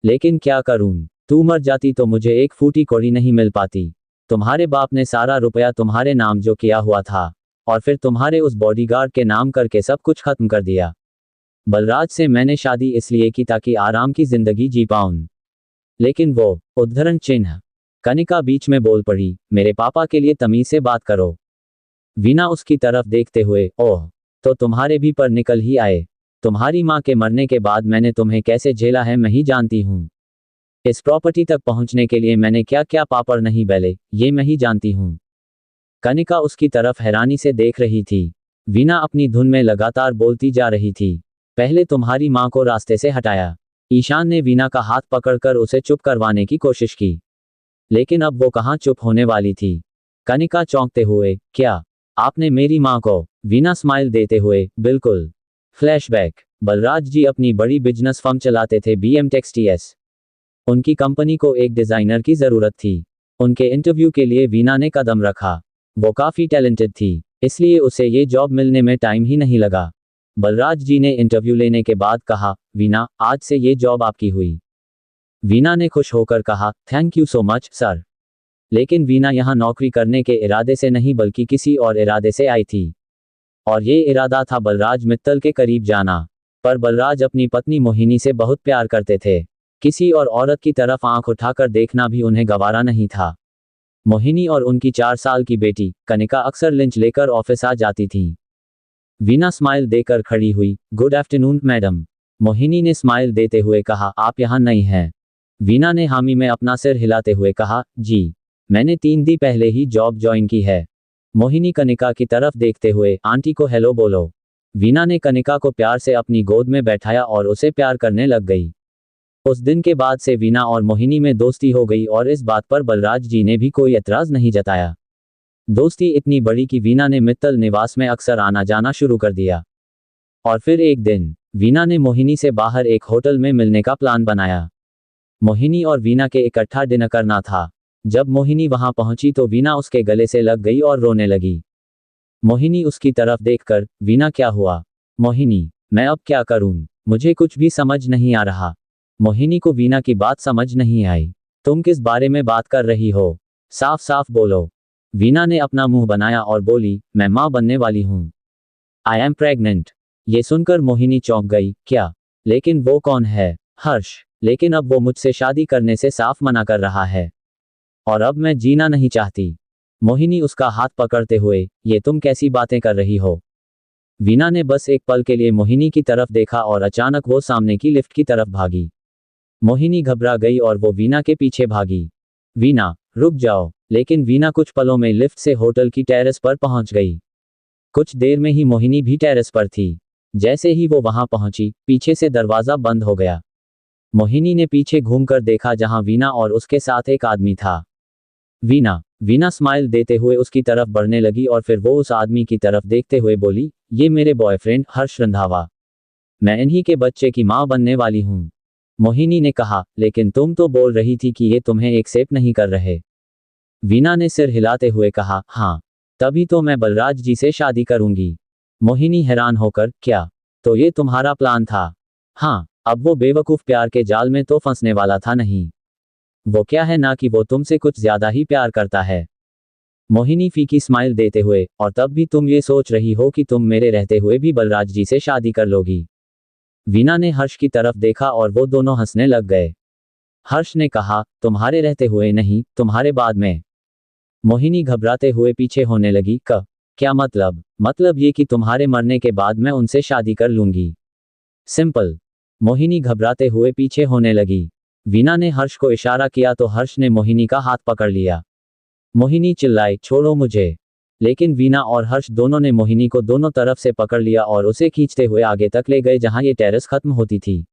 लेकिन क्या करूं? तू मर जाती तो मुझे एक फूटी कौड़ी नहीं मिल पाती। तुम्हारे बाप ने सारा रुपया तुम्हारे नाम जो किया हुआ था, और फिर तुम्हारे उस बॉडीगार्ड के नाम करके सब कुछ खत्म कर दिया। बलराज से मैंने शादी इसलिए की ताकि आराम की जिंदगी जी पाऊं, लेकिन वो, उद्धरण चिन्ह। कनिका बीच में बोल पड़ी, मेरे पापा के लिए तमीज से बात करो। वीना उसकी तरफ देखते हुए, ओह, तो तुम्हारे भी पर निकल ही आए। तुम्हारी माँ के मरने के बाद मैंने तुम्हें कैसे झेला है मैं ही जानती हूँ। इस प्रॉपर्टी तक पहुंचने के लिए मैंने क्या क्या पापड़ नहीं बेले, ये मैं ही जानती हूँ। कनिका उसकी तरफ हैरानी से देख रही थी। वीना अपनी धुन में लगातार बोलती जा रही थी। पहले तुम्हारी माँ को रास्ते से हटाया। ईशान ने वीना का हाथ पकड़कर उसे चुप करवाने की कोशिश की, लेकिन अब वो कहाँ चुप होने वाली थी। कनिका चौंकते हुए, क्या आपने मेरी माँ को? वीना स्माइल देते हुए, बिल्कुल। फ्लैशबैक। बलराज जी अपनी बड़ी बिजनेस फर्म चलाते थे, BM टेक्सटीएस। उनकी कंपनी को एक डिजाइनर की जरूरत थी। उनके इंटरव्यू के लिए वीना ने कदम रखा। वो काफी टैलेंटेड थी, इसलिए उसे ये जॉब मिलने में टाइम ही नहीं लगा। बलराज जी ने इंटरव्यू लेने के बाद कहा, वीना, आज से ये जॉब आपकी हुई। वीना ने खुश होकर कहा, thank you so much sir. लेकिन वीना यहाँ नौकरी करने के इरादे से नहीं बल्कि किसी और इरादे से आई थी, और ये इरादा था बलराज मित्तल के करीब जाना। पर बलराज अपनी पत्नी मोहिनी से बहुत प्यार करते थे। किसी और औरत की तरफ आंख उठाकर देखना भी उन्हें गवारा नहीं था। मोहिनी और उनकी 4 साल की बेटी कनिका अक्सर लंच लेकर ऑफिस आ जाती थी। वीना स्माइल देकर खड़ी हुई, गुड आफ्टरनून मैडम। मोहिनी ने स्माइल देते हुए कहा, आप यहाँ नहीं हैं? वीना ने हामी में अपना सिर हिलाते हुए कहा, जी, मैंने 3 दिन पहले ही जॉब ज्वाइन की है। मोहिनी कनिका की तरफ देखते हुए, आंटी को हेलो बोलो। वीना ने कनिका को प्यार से अपनी गोद में बैठाया और उसे प्यार करने लग गई। उस दिन के बाद से वीना और मोहिनी में दोस्ती हो गई और इस बात पर बलराज जी ने भी कोई एतराज नहीं जताया। दोस्ती इतनी बड़ी कि वीना ने मित्तल निवास में अक्सर आना जाना शुरू कर दिया। और फिर एक दिन वीना ने मोहिनी से बाहर एक होटल में मिलने का प्लान बनाया। मोहिनी और वीना के इकट्ठा डिनर करना था। जब मोहिनी वहां पहुंची तो वीना उसके गले से लग गई और रोने लगी। मोहिनी उसकी तरफ देखकर, वीना क्या हुआ? मोहिनी, मैं अब क्या करूं? मुझे कुछ भी समझ नहीं आ रहा। मोहिनी को वीना की बात समझ नहीं आई। तुम किस बारे में बात कर रही हो? साफ साफ बोलो। वीना ने अपना मुंह बनाया और बोली, मैं मां बनने वाली हूं। I am pregnant. ये सुनकर मोहिनी चौंक गई, क्या? लेकिन वो कौन है? हर्ष। लेकिन अब वो मुझसे शादी करने से साफ मना कर रहा है, और अब मैं जीना नहीं चाहती। मोहिनी उसका हाथ पकड़ते हुए, ये तुम कैसी बातें कर रही हो? वीना ने बस एक पल के लिए मोहिनी की तरफ देखा और अचानक वो सामने की लिफ्ट की तरफ भागी। मोहिनी घबरा गई और वो वीना के पीछे भागी। वीना, रुक जाओ। लेकिन वीना कुछ पलों में लिफ्ट से होटल की टेरेस पर पहुंच गई। कुछ देर में ही मोहिनी भी टेरेस पर थी। जैसे ही वो वहां पहुंची, पीछे से दरवाजा बंद हो गया। मोहिनी ने पीछे घूमकर देखा जहां वीना और उसके साथ एक आदमी था। वीना स्माइल देते हुए उसकी तरफ बढ़ने लगी और फिर वो उस आदमी की तरफ देखते हुए बोली, ये मेरे बॉयफ्रेंड हर्ष रंधावा। मैं इन्हीं के बच्चे की मां बनने वाली हूं। मोहिनी ने कहा, लेकिन तुम तो बोल रही थी कि ये तुम्हें एक्सेप्ट नहीं कर रहे। वीना ने सिर हिलाते हुए कहा, हाँ, तभी तो मैं बलराज जी से शादी करूंगी। मोहिनी हैरान होकर, क्या? तो ये तुम्हारा प्लान था? हाँ, अब वो बेवकूफ प्यार के जाल में तो फंसने वाला था नहीं। वो क्या है ना कि वो तुमसे कुछ ज्यादा ही प्यार करता है। मोहिनी फीकी स्माइल देते हुए, और तब भी तुम ये सोच रही हो कि तुम मेरे रहते हुए भी बलराज जी से शादी कर लोगी। वीना ने हर्ष की तरफ देखा और वो दोनों हंसने लग गए। हर्ष ने कहा, तुम्हारे रहते हुए नहीं, तुम्हारे बाद में। मोहिनी घबराते हुए पीछे होने लगी। क्या मतलब? मतलब ये कि तुम्हारे मरने के बाद मैं उनसे शादी कर लूंगी। सिंपल। मोहिनी घबराते हुए पीछे होने लगी। वीना ने हर्ष को इशारा किया तो हर्ष ने मोहिनी का हाथ पकड़ लिया। मोहिनी चिल्लाई, छोड़ो मुझे। लेकिन वीना और हर्ष दोनों ने मोहिनी को दोनों तरफ से पकड़ लिया और उसे खींचते हुए आगे तक ले गए जहां ये टेरेस खत्म होती थी।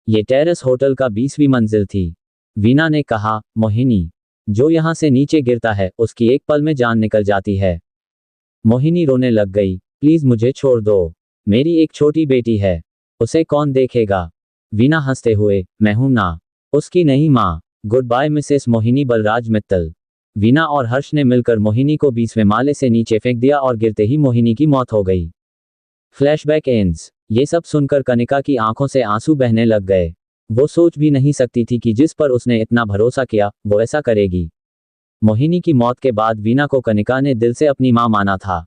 ये टेरेस होटल का 20वीं मंजिल थी। वीना ने कहा, मोहिनी, जो यहां से नीचे गिरता है उसकी एक पल में जान निकल जाती है। मोहिनी रोने लग गई। प्लीज मुझे छोड़ दो, मेरी एक छोटी बेटी है, उसे कौन देखेगा? वीना हंसते हुए, मैं हूं ना, उसकी नई माँ। Good by Mrs Mohini Balraj Mittal. Veena और हर्ष ने मिलकर मोहिनी को 20वें माले से नीचे फेंक दिया और गिरते ही मोहिनी की मौत हो गई। Flashback ends. ये सब सुनकर कनिका की आंखों से आंसू बहने लग गए। वो सोच भी नहीं सकती थी कि जिस पर उसने इतना भरोसा किया वो ऐसा करेगी। मोहिनी की मौत के बाद वीना को कनिका ने दिल से अपनी मां माना था।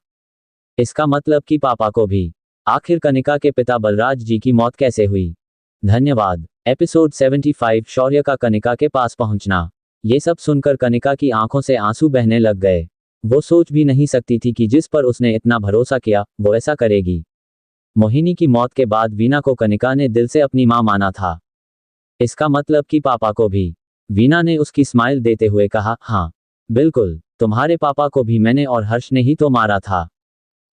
इसका मतलब कि पापा को भी। आखिर कनिका के पिता बलराज जी की मौत कैसे हुई? धन्यवाद। एपिसोड 75 शौर्य का कनिका के पास पहुंचना। ये सब सुनकर कनिका की आंखों से आंसू बहने लग गए। वो सोच भी नहीं सकती थी कि जिस पर उसने इतना भरोसा किया वो ऐसा करेगी। मोहिनी की मौत के बाद वीना को कनिका ने दिल से अपनी मां माना था। इसका मतलब कि पापा को भी। वीना ने उसकी स्माइल देते हुए कहा, हाँ बिल्कुल, तुम्हारे पापा को भी मैंने और हर्ष ने ही तो मारा था।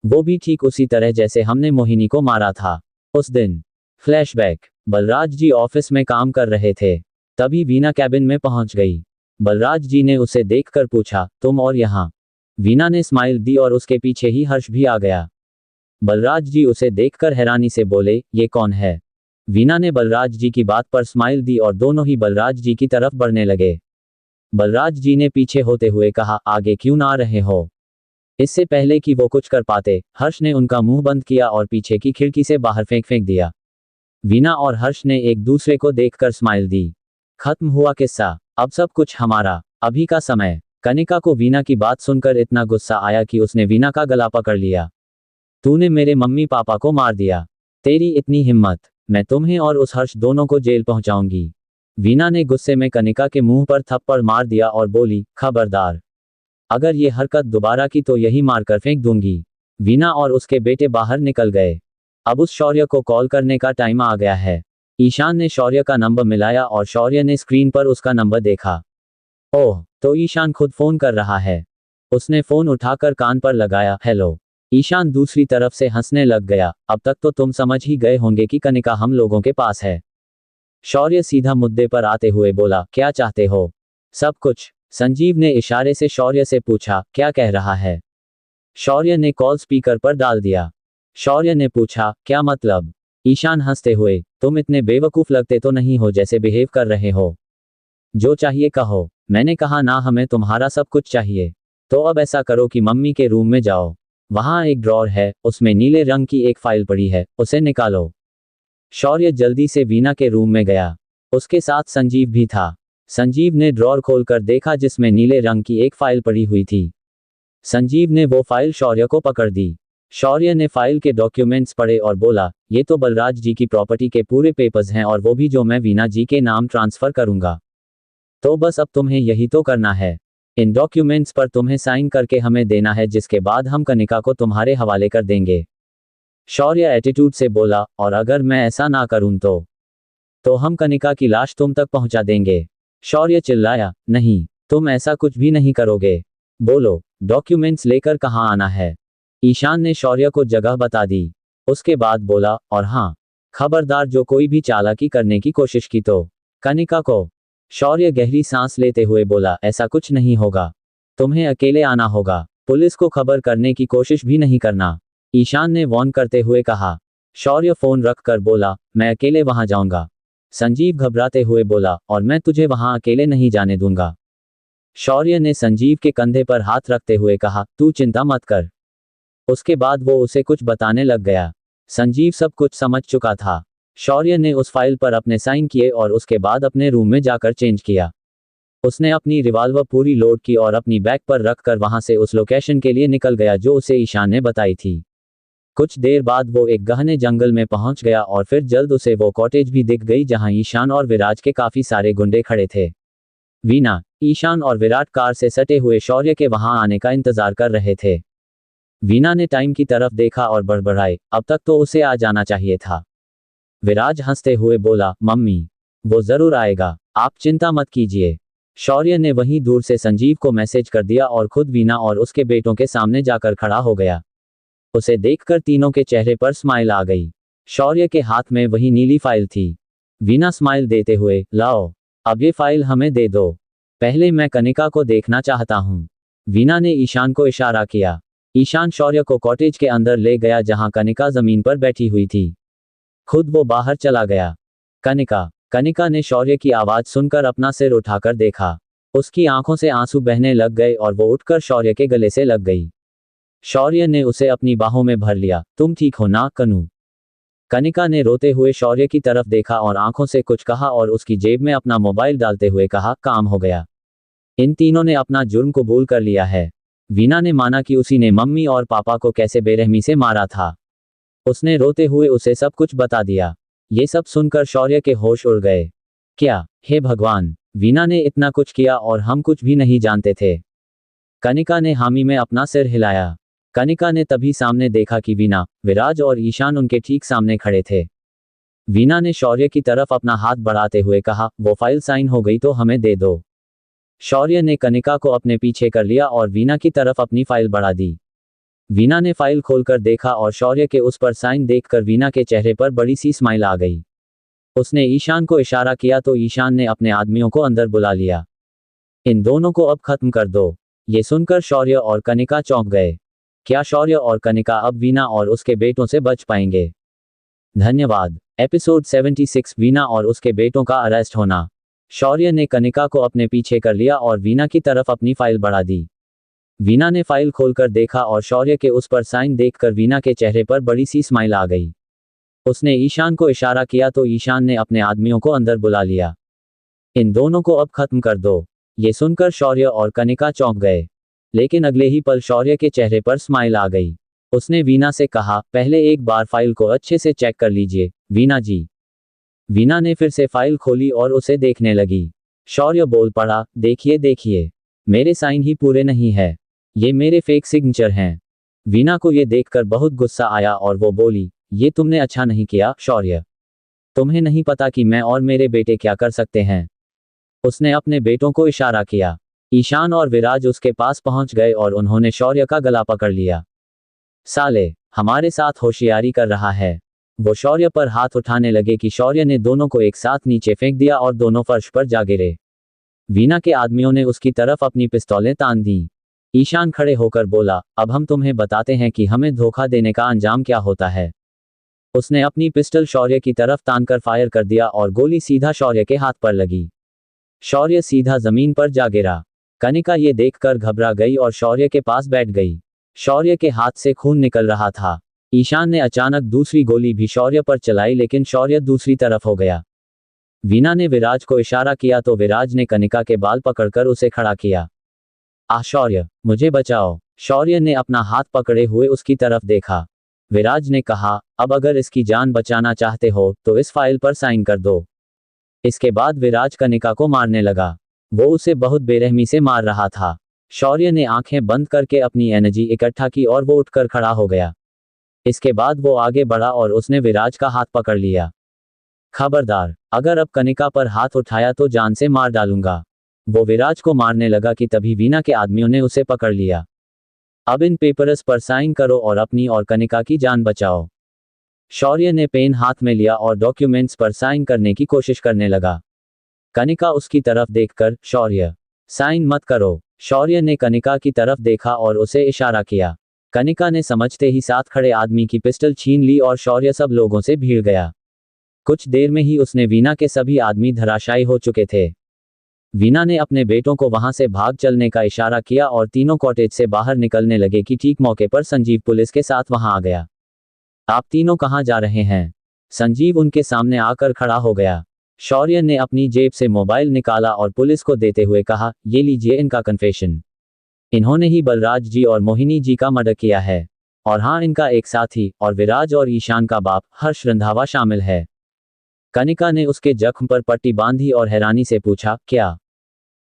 वो भी ठीक उसी तरह जैसे हमने मोहिनी को मारा था उस दिन। फ्लैशबैक। बलराज जी ऑफिस में काम कर रहे थे। तभी वीना कैबिन में पहुंच गई। बलराज जी ने उसे देखकर पूछा, तुम और यहाँ? वीना ने स्माइल दी और उसके पीछे ही हर्ष भी आ गया। बलराज जी उसे देखकर हैरानी से बोले, ये कौन है? वीना ने बलराज जी की बात पर स्माइल दी और दोनों ही बलराज जी की तरफ बढ़ने लगे। बलराज जी ने पीछे होते हुए कहा, आगे क्यों ना आ रहे हो? इससे पहले कि वो कुछ कर पाते, हर्ष ने उनका मुंह बंद किया और पीछे की खिड़की से बाहर फेंक दिया। वीना और हर्ष ने एक दूसरे को देखकर स्माइल दी। खत्म हुआ किस्सा, अब सब कुछ हमारा। अभी का समय। कनिका को वीना की बात सुनकर इतना गुस्सा आया कि उसने वीना का गला पकड़ लिया। तूने मेरे मम्मी पापा को मार दिया, तेरी इतनी हिम्मत, मैं तुम्हें और उस हर्ष दोनों को जेल पहुंचाऊंगी। वीना ने गुस्से में कनिका के मुंह पर थप्पड़ मार दिया और बोली, खबरदार, अगर ये हरकत दोबारा की तो यही मारकर फेंक दूंगी। वीना और उसके बेटे बाहर निकल गए। अब उस शौर्य को कॉल करने का टाइम आ गया है। ईशान ने शौर्य का नंबर मिलाया और शौर्य ने स्क्रीन पर उसका नंबर देखा। ओह, तो ईशान खुद फोन कर रहा है। उसने फोन उठाकर कान पर लगाया। हेलो। ईशान दूसरी तरफ से हंसने लग गया। अब तक तो तुम समझ ही गए होंगे कि कनिका हम लोगों के पास है। शौर्य सीधा मुद्दे पर आते हुए बोला, क्या चाहते हो? सब कुछ। संजीव ने इशारे से शौर्य से पूछा, क्या कह रहा है? शौर्य ने कॉल स्पीकर पर डाल दिया। शौर्य ने पूछा, क्या मतलब? ईशान हंसते हुए, तुम इतने बेवकूफ लगते तो नहीं हो जैसे बिहेव कर रहे हो। जो चाहिए कहो। मैंने कहा ना, हमें तुम्हारा सब कुछ चाहिए। तो अब ऐसा करो कि मम्मी के रूम में जाओ। वहां एक ड्रॉर है, उसमें नीले रंग की एक फाइल पड़ी है, उसे निकालो। शौर्य जल्दी से वीना के रूम में गया। उसके साथ संजीव भी था। संजीव ने ड्रॉर खोलकर देखा जिसमें नीले रंग की एक फाइल पड़ी हुई थी। संजीव ने वो फाइल शौर्य को पकड़ दी। शौर्य ने फाइल के डॉक्यूमेंट्स पढ़े और बोला, ये तो बलराज जी की प्रॉपर्टी के पूरे पेपर्स हैं और वो भी जो मैं वीना जी के नाम ट्रांसफर करूंगा। तो बस अब तुम्हें यही तो करना है। इन डॉक्यूमेंट्स पर तुम्हें साइन करके हमें देना है, जिसके बाद हम कनिका को तुम्हारे हवाले कर देंगे। शौर्य एटीट्यूड से बोला, और अगर मैं ऐसा ना करूं तो हम कनिका की लाश तुम तक पहुंचा देंगे। शौर्य चिल्लाया, नहीं, तुम ऐसा कुछ भी नहीं करोगे। बोलो, डॉक्यूमेंट्स लेकर कहाँ आना है? ईशान ने शौर्य को जगह बता दी। उसके बाद बोला, और हाँ, खबरदार जो कोई भी चालाकी करने की कोशिश की तो कनिका को। शौर्य गहरी सांस लेते हुए बोला, ऐसा कुछ नहीं होगा। तुम्हें अकेले आना होगा। पुलिस को खबर करने की कोशिश भी नहीं करना। ईशान ने वार्न करते हुए कहा। शौर्य फोन रखकर बोला, मैं अकेले वहां जाऊंगा। संजीव घबराते हुए बोला, और मैं तुझे वहां अकेले नहीं जाने दूंगा। शौर्य ने संजीव के कंधे पर हाथ रखते हुए कहा, तू चिंता मत कर। उसके बाद वो उसे कुछ बताने लग गया। संजीव सब कुछ समझ चुका था। शौर्य ने उस फाइल पर अपने साइन किए और उसके बाद अपने रूम में जाकर चेंज किया। उसने अपनी रिवॉल्वर पूरी लोड की और अपनी बैग पर रखकर वहां से उस लोकेशन के लिए निकल गया जो उसे ईशान ने बताई थी। कुछ देर बाद वो एक गहने जंगल में पहुंच गया और फिर जल्द उसे वो कॉटेज भी दिख गई जहां ईशान और विराज के काफी सारे गुंडे खड़े थे। वीना, ईशान और विराट कार से सटे हुए शौर्य के वहां आने का इंतजार कर रहे थे। वीना ने टाइम की तरफ देखा और बड़बड़ाई, अब तक तो उसे आ जाना चाहिए था। विराज हंसते हुए बोला, मम्मी, वो जरूर आएगा, आप चिंता मत कीजिए। शौर्य ने वहीं दूर से संजीव को मैसेज कर दिया और खुद वीना और उसके बेटों के सामने जाकर खड़ा हो गया। उसे देखकर तीनों के चेहरे पर स्माइल आ गई। शौर्य के हाथ में वही नीली फाइल थी। वीना स्माइल देते हुए, लाओ, अब ये फाइल हमें दे दो, पहले मैं कनिका को देखना चाहता हूँ। वीना ने ईशान को इशारा किया। ईशान शौर्य को कॉटेज के अंदर ले गया जहां कनिका जमीन पर बैठी हुई थी। खुद वो बाहर चला गया। कनिका ने शौर्य की आवाज सुनकर अपना सिर उठाकर देखा। उसकी आंखों से आंसू बहने लग गए और वो उठकर शौर्य के गले से लग गई। शौर्य ने उसे अपनी बाहों में भर लिया। तुम ठीक हो ना कनू? कनिका ने रोते हुए शौर्य की तरफ देखा और आंखों से कुछ कहा और उसकी जेब में अपना मोबाइल डालते हुए कहा, काम हो गया। इन तीनों ने अपना जुर्म कबूल कर लिया है। वीना ने माना कि उसी ने मम्मी और पापा को कैसे बेरहमी से मारा था। उसने रोते हुए उसे सब कुछ बता दिया। ये सब सुनकर शौर्य के होश उड़ गए। क्या, हे भगवान, वीना ने इतना कुछ किया और हम कुछ भी नहीं जानते थे। कनिका ने हामी में अपना सिर हिलाया। कनिका ने तभी सामने देखा कि वीना, विराज और ईशान उनके ठीक सामने खड़े थे। वीना ने शौर्य की तरफ अपना हाथ बढ़ाते हुए कहा, वो फाइल साइन हो गई तो हमें दे दो। शौर्य ने कनिका को अपने पीछे कर लिया और वीना की तरफ अपनी फाइल बढ़ा दी। वीना ने फाइल खोलकर देखा और शौर्य के उस पर साइन देखकर वीना के चेहरे पर बड़ी सी स्माइल आ गई। उसने ईशान को इशारा किया तो ईशान ने अपने आदमियों को अंदर बुला लिया। इन दोनों को अब खत्म कर दो। ये सुनकर शौर्य और कनिका चौंक गए। क्या शौर्य और कनिका अब वीना और उसके बेटों से बच पाएंगे? धन्यवाद। एपिसोड 76, वीना और उसके बेटों का अरेस्ट होना। शौर्य ने कनिका को अपने पीछे कर लिया और वीना की तरफ अपनी फाइल बढ़ा दी। वीना ने फाइल खोलकर देखा और शौर्य के उस पर साइन देखकर वीना के चेहरे पर बड़ी सी स्माइल आ गई। उसने ईशान को इशारा किया तो ईशान ने अपने आदमियों को अंदर बुला लिया। इन दोनों को अब खत्म कर दो। ये सुनकर शौर्य और कनिका चौंक गए, लेकिन अगले ही पल शौर्य के चेहरे पर स्माइल आ गई। उसने वीना से कहा, पहले एक बार फाइल को अच्छे से चेक कर लीजिए, वीना जी। वीना ने फिर से फाइल खोली और उसे देखने लगी। शौर्य बोल पड़ा, देखिए, मेरे साइन ही पूरे नहीं है, ये मेरे फेक सिग्नेचर हैं। वीना को ये देखकर बहुत गुस्सा आया और वो बोली, ये तुमने अच्छा नहीं किया शौर्य। तुम्हें नहीं पता कि मैं और मेरे बेटे क्या कर सकते हैं? उसने अपने बेटों को इशारा किया। ईशान और विराज उसके पास पहुंच गए और उन्होंने शौर्य का गला पकड़ लिया। साले, हमारे साथ होशियारी कर रहा है। वो शौर्य पर हाथ उठाने लगे कि शौर्य ने दोनों को एक साथ नीचे फेंक दिया और दोनों फर्श पर जा गिरे। वीना के आदमियों ने उसकी तरफ अपनी पिस्तौलें तान दी। ईशान खड़े होकर बोला, अब हम तुम्हें बताते हैं कि हमें धोखा देने का अंजाम क्या होता है। उसने अपनी पिस्टल शौर्य की तरफ तानकर फायर कर दिया और गोली सीधा शौर्य के हाथ पर लगी। शौर्य सीधा जमीन पर जा गिरा। कनिका ये देखकर घबरा गई और शौर्य के पास बैठ गई। शौर्य के हाथ से खून निकल रहा था। ईशान ने अचानक दूसरी गोली भी शौर्य पर चलाई लेकिन शौर्य दूसरी तरफ हो गया। वीना ने विराज को इशारा किया तो विराज ने कनिका के बाल पकड़कर उसे खड़ा किया। शौर्य, मुझे बचाओ। शौर्य ने अपना हाथ पकड़े हुए उसकी तरफ देखा। विराज ने कहा, अब अगर इसकी जान बचाना चाहते हो तो इस फाइल पर साइन कर दो। इसके बाद विराज कनिका को मारने लगा। वो उसे बहुत बेरहमी से मार रहा था। शौर्य ने आंखें बंद करके अपनी एनर्जी इकट्ठा की और वो उठकर खड़ा हो गया। इसके बाद वो आगे बढ़ा और उसने विराज का हाथ पकड़ लिया। खबरदार, अगर अब कनिका पर हाथ उठाया तो जान से मार डालूंगा। वो विराज को मारने लगा कि तभी वीना के आदमियों ने उसे पकड़ लिया। अब इन पेपर्स पर साइन करो और अपनी और कनिका की जान बचाओ। शौर्य ने पेन हाथ में लिया और डॉक्यूमेंट्स पर साइन करने की कोशिश करने लगा। कनिका उसकी तरफ देखकर, शौर्य, साइन मत करो। शौर्य ने कनिका की तरफ देखा और उसे इशारा किया। कनिका ने समझते ही साथ खड़े आदमी की पिस्टल छीन ली और शौर्य सब लोगों से भीड़ गया। कुछ देर में ही उसने वीना के सभी आदमी धराशायी हो चुके थे। वीना ने अपने बेटों को वहां से भाग चलने का इशारा किया और तीनों कॉटेज से बाहर निकलने लगे कि ठीक मौके पर संजीव पुलिस के साथ वहां आ गया। आप तीनों कहां जा रहे हैं? संजीव उनके सामने आकर खड़ा हो गया। शौर्य ने अपनी जेब से मोबाइल निकाला और पुलिस को देते हुए कहा, ये लीजिए इनका कन्फेशन। इन्होंने ही बलराज जी और मोहिनी जी का मर्डर किया है। और हाँ, इनका एक साथी और विराज और ईशान का बाप हर्ष रंधावा शामिल है। कनिका ने उसके जख्म पर पट्टी बांधी और हैरानी से पूछा, क्या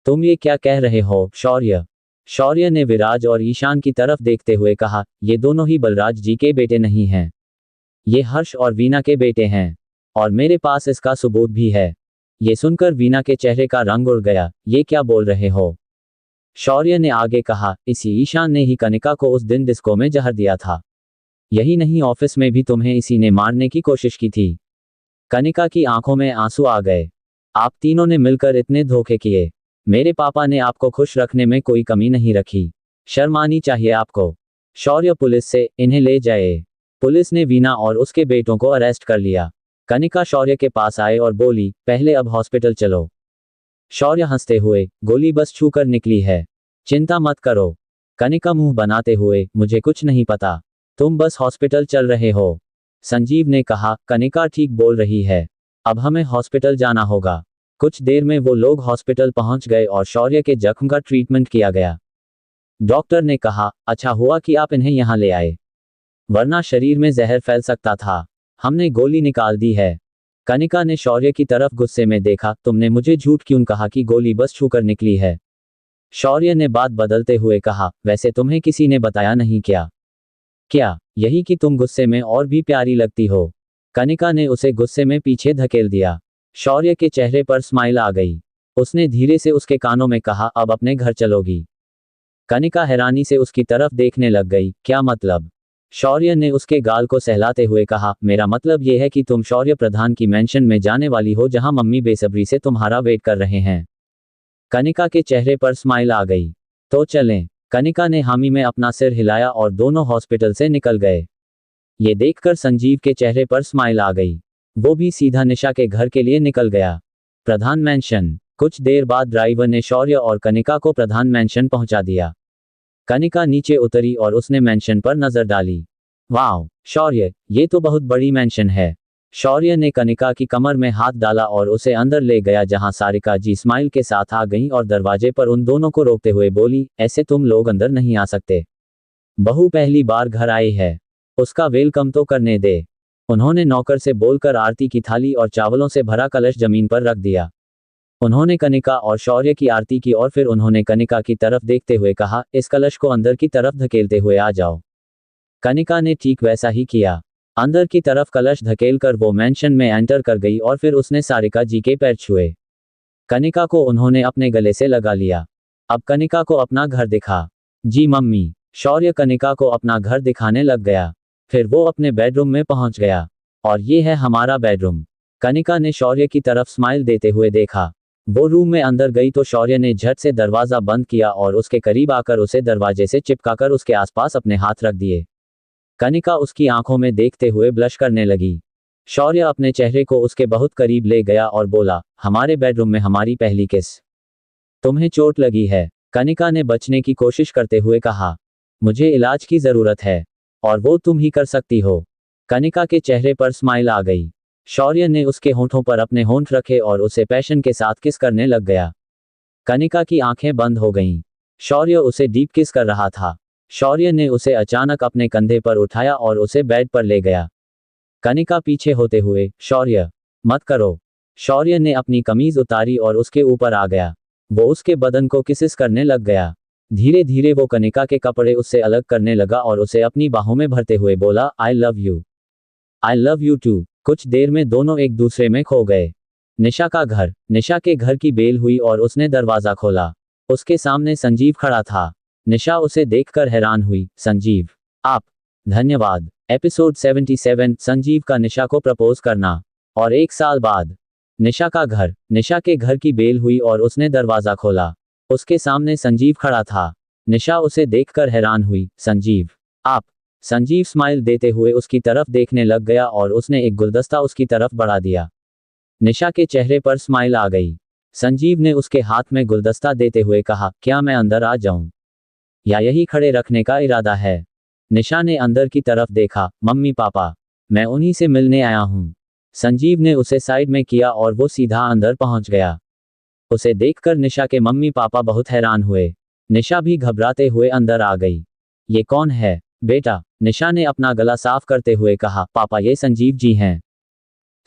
तुम ये क्या कह रहे हो शौर्य? शौर्य ने विराज और ईशान की तरफ देखते हुए कहा, ये दोनों ही बलराज जी के बेटे नहीं हैं। ये हर्ष और वीना के बेटे हैं। और मेरे पास इसका सबूत भी है। ये सुनकर वीना के चेहरे का रंग उड़ गया। ये क्या बोल रहे हो? शौर्य ने आगे कहा, इसी ईशान ने ही कनिका को उस दिन डिस्को में जहर दिया था। यही नहीं, ऑफिस में भी तुम्हें इसी ने मारने की कोशिश की थी। कनिका की आंखों में आंसू आ गए। आप तीनों ने मिलकर इतने धोखे किए। मेरे पापा ने आपको खुश रखने में कोई कमी नहीं रखी। शर्म आनी चाहिए आपको। शौर्य, पुलिस से इन्हें ले जाए। पुलिस ने वीना और उसके बेटों को अरेस्ट कर लिया। कनिका शौर्य के पास आए और बोली, पहले अब हॉस्पिटल चलो। शौर्य हंसते हुए, गोली बस छूकर निकली है, चिंता मत करो। कनिका मुंह बनाते हुए, मुझे कुछ नहीं पता, तुम बस हॉस्पिटल चल रहे हो। संजीव ने कहा, कनिका ठीक बोल रही है, अब हमें हॉस्पिटल जाना होगा। कुछ देर में वो लोग हॉस्पिटल पहुंच गए और शौर्य के जख्म का ट्रीटमेंट किया गया। डॉक्टर ने कहा, अच्छा हुआ कि आप इन्हें यहाँ ले आए, वरना शरीर में जहर फैल सकता था। हमने गोली निकाल दी है। कनिका ने शौर्य की तरफ गुस्से में देखा, तुमने मुझे झूठ क्यों कहा कि गोली बस छूकर निकली है? शौर्य ने बात बदलते हुए कहा, वैसे तुम्हें किसी ने बताया नहीं क्या? क्या यही कि तुम गुस्से में और भी प्यारी लगती हो? कनिका ने उसे गुस्से में पीछे धकेल दिया। शौर्य के चेहरे पर स्माइल आ गई। उसने धीरे से उसके कानों में कहा, अब अपने घर चलोगी? कनिका हैरानी से उसकी तरफ देखने लग गई। क्या मतलब? शौर्य ने उसके गाल को सहलाते हुए कहा, मेरा मतलब यह है कि तुम शौर्य प्रधान की मेंशन में जाने वाली हो, जहां मम्मी बेसब्री से तुम्हारा वेट कर रहे हैं। कनिका के चेहरे पर स्माइल आ गई। तो चलें। कनिका ने हामी में अपना सिर हिलाया और दोनों हॉस्पिटल से निकल गए। ये देखकर संजीव के चेहरे पर स्माइल आ गई। वो भी सीधा निशा के घर के लिए निकल गया। प्रधान मेंशन। कुछ देर बाद ड्राइवर ने शौर्य और कनिका को प्रधान मेंशन पहुंचा दिया। कनिका नीचे उतरी और उसने मेंशन पर नजर डाली। वाह शौर्य, ये तो बहुत बड़ी मेंशन है। शौर्य ने कनिका की कमर में हाथ डाला और उसे अंदर ले गया, जहां सारिका जी स्माइल के साथ आ गईं और दरवाजे पर उन दोनों को रोकते हुए बोली, ऐसे तुम लोग अंदर नहीं आ सकते। बहू पहली बार घर आई है, उसका वेलकम तो करने दे। उन्होंने नौकर से बोलकर आरती की थाली और चावलों से भरा कलश जमीन पर रख दिया। उन्होंने कनिका और शौर्य की आरती की और फिर उन्होंने कनिका की तरफ देखते हुए कहा, इस कलश को अंदर की तरफ धकेलते हुए आ जाओ। कनिका ने ठीक वैसा ही किया। अंदर की तरफ कलश धकेलकर वो मेंशन में एंटर कर गई और फिर उसने सारिका जी के पैर छुए। कनिका को उन्होंने अपने गले से लगा लिया। अब कनिका को अपना घर दिखा। जी मम्मी। शौर्य कनिका को अपना घर दिखाने लग गया। फिर वो अपने बेडरूम में पहुंच गया। और ये है हमारा बेडरूम। कनिका ने शौर्य की तरफ स्माइल देते हुए देखा। वो रूम में अंदर गई तो शौर्य ने झट से दरवाजा बंद किया और उसके करीब आकर उसे दरवाजे से चिपकाकर उसके आसपास अपने हाथ रख दिए। कनिका उसकी आंखों में देखते हुए ब्लश करने लगी। शौर्य अपने चेहरे को उसके बहुत करीब ले गया और बोला, हमारे बेडरूम में हमारी पहली किस। तुम्हें चोट लगी है? कनिका ने बचने की कोशिश करते हुए कहा, मुझे इलाज की जरूरत है और वो तुम ही कर सकती हो। कनिका के चेहरे पर स्माइल आ गई। शौर्य ने उसके होंठों पर अपने होंठ रखे और उसे पैशन के साथ किस करने लग गया। कनिका की आंखें बंद हो गईं। शौर्य उसे डीप किस कर रहा था। शौर्य ने उसे अचानक अपने कंधे पर उठाया और उसे बेड पर ले गया। कनिका पीछे होते हुए, शौर्य मत करो। शौर्य ने अपनी कमीज उतारी और उसके ऊपर आ गया। वो उसके बदन को किसिस करने लग गया। धीरे धीरे वो कनिका के कपड़े उससे अलग करने लगा और उसे अपनी बाहों में भरते हुए बोला, I love you. I love you too. कुछ देर में दोनों एक दूसरे में खो गए। निशा का घर। निशा के घर की बेल हुई और उसने दरवाजा खोला। उसके सामने संजीव खड़ा था। निशा उसे देखकर हैरान हुई। संजीव आप। धन्यवाद। एपिसोड 77, संजीव का निशा को प्रपोज करना। और 1 साल बाद। निशा का घर। निशा के घर की बेल हुई और उसने दरवाजा खोला। उसके सामने संजीव खड़ा था। निशा उसे देखकर हैरान हुई। संजीव आप। संजीव स्माइल देते हुए उसकी तरफ देखने लग गया और उसने एक गुलदस्ता उसकी तरफ बढ़ा दिया। निशा के चेहरे पर स्माइल आ गई। संजीव ने उसके हाथ में गुलदस्ता देते हुए कहा, क्या मैं अंदर आ जाऊं या यही खड़े रखने का इरादा है? निशा ने अंदर की तरफ देखा। मम्मी पापा, मैं उन्हीं से मिलने आया हूं। संजीव ने उसे साइड में किया और वो सीधा अंदर पहुंच गया। उसे देखकर निशा के मम्मी पापा बहुत हैरान हुए। निशा भी घबराते हुए अंदर आ गई। ये कौन है बेटा? निशा ने अपना गला साफ करते हुए कहा, पापा ये संजीव जी हैं।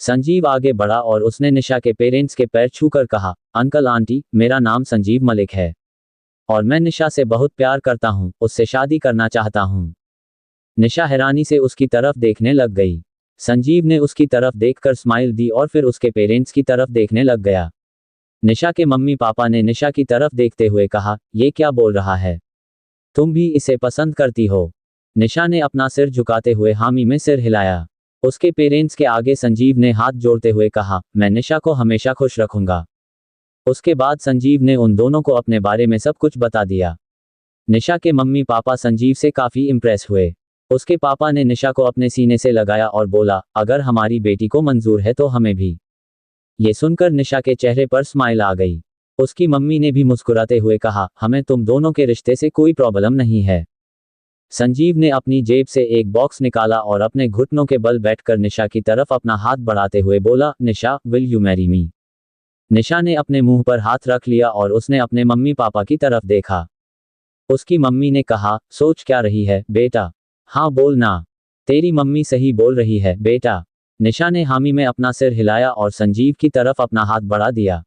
संजीव आगे बढ़ा और उसने निशा के पेरेंट्स के पैर छूकर कहा, अंकल आंटी, मेरा नाम संजीव मलिक है और मैं निशा से बहुत प्यार करता हूँ, उससे शादी करना चाहता हूँ। निशा हैरानी से उसकी तरफ देखने लग गई। संजीव ने उसकी तरफ देखकर स्माइल दी और फिर उसके पेरेंट्स की तरफ देखने लग गया। निशा के मम्मी पापा ने निशा की तरफ देखते हुए कहा, ये क्या बोल रहा है? तुम भी इसे पसंद करती हो? निशा ने अपना सिर झुकाते हुए हामी में सिर हिलाया। उसके पेरेंट्स के आगे संजीव ने हाथ जोड़ते हुए कहा, मैं निशा को हमेशा खुश रखूंगा। उसके बाद संजीव ने उन दोनों को अपने बारे में सब कुछ बता दिया। निशा के मम्मी पापा संजीव से काफी इम्प्रेस हुए। उसके पापा ने निशा को अपने सीने से लगाया और बोला, अगर हमारी बेटी को मंजूर है तो हमें भी। ये सुनकर निशा के चेहरे पर स्माइल आ गई। उसकी मम्मी ने भी मुस्कुराते हुए कहा, हमें तुम दोनों के रिश्ते से कोई प्रॉब्लम नहीं है। संजीव ने अपनी जेब से एक बॉक्स निकाला और अपने घुटनों के बल बैठकर निशा की तरफ अपना हाथ बढ़ाते हुए बोला, निशा, विल यू मैरी मी? निशा ने अपने मुंह पर हाथ रख लिया और उसने अपने मम्मी पापा की तरफ देखा। उसकी मम्मी ने कहा, सोच क्या रही है बेटा? हाँ बोल ना, तेरी मम्मी सही बोल रही है बेटा। निशा ने हामी में अपना सिर हिलाया और संजीव की तरफ अपना हाथ बढ़ा दिया।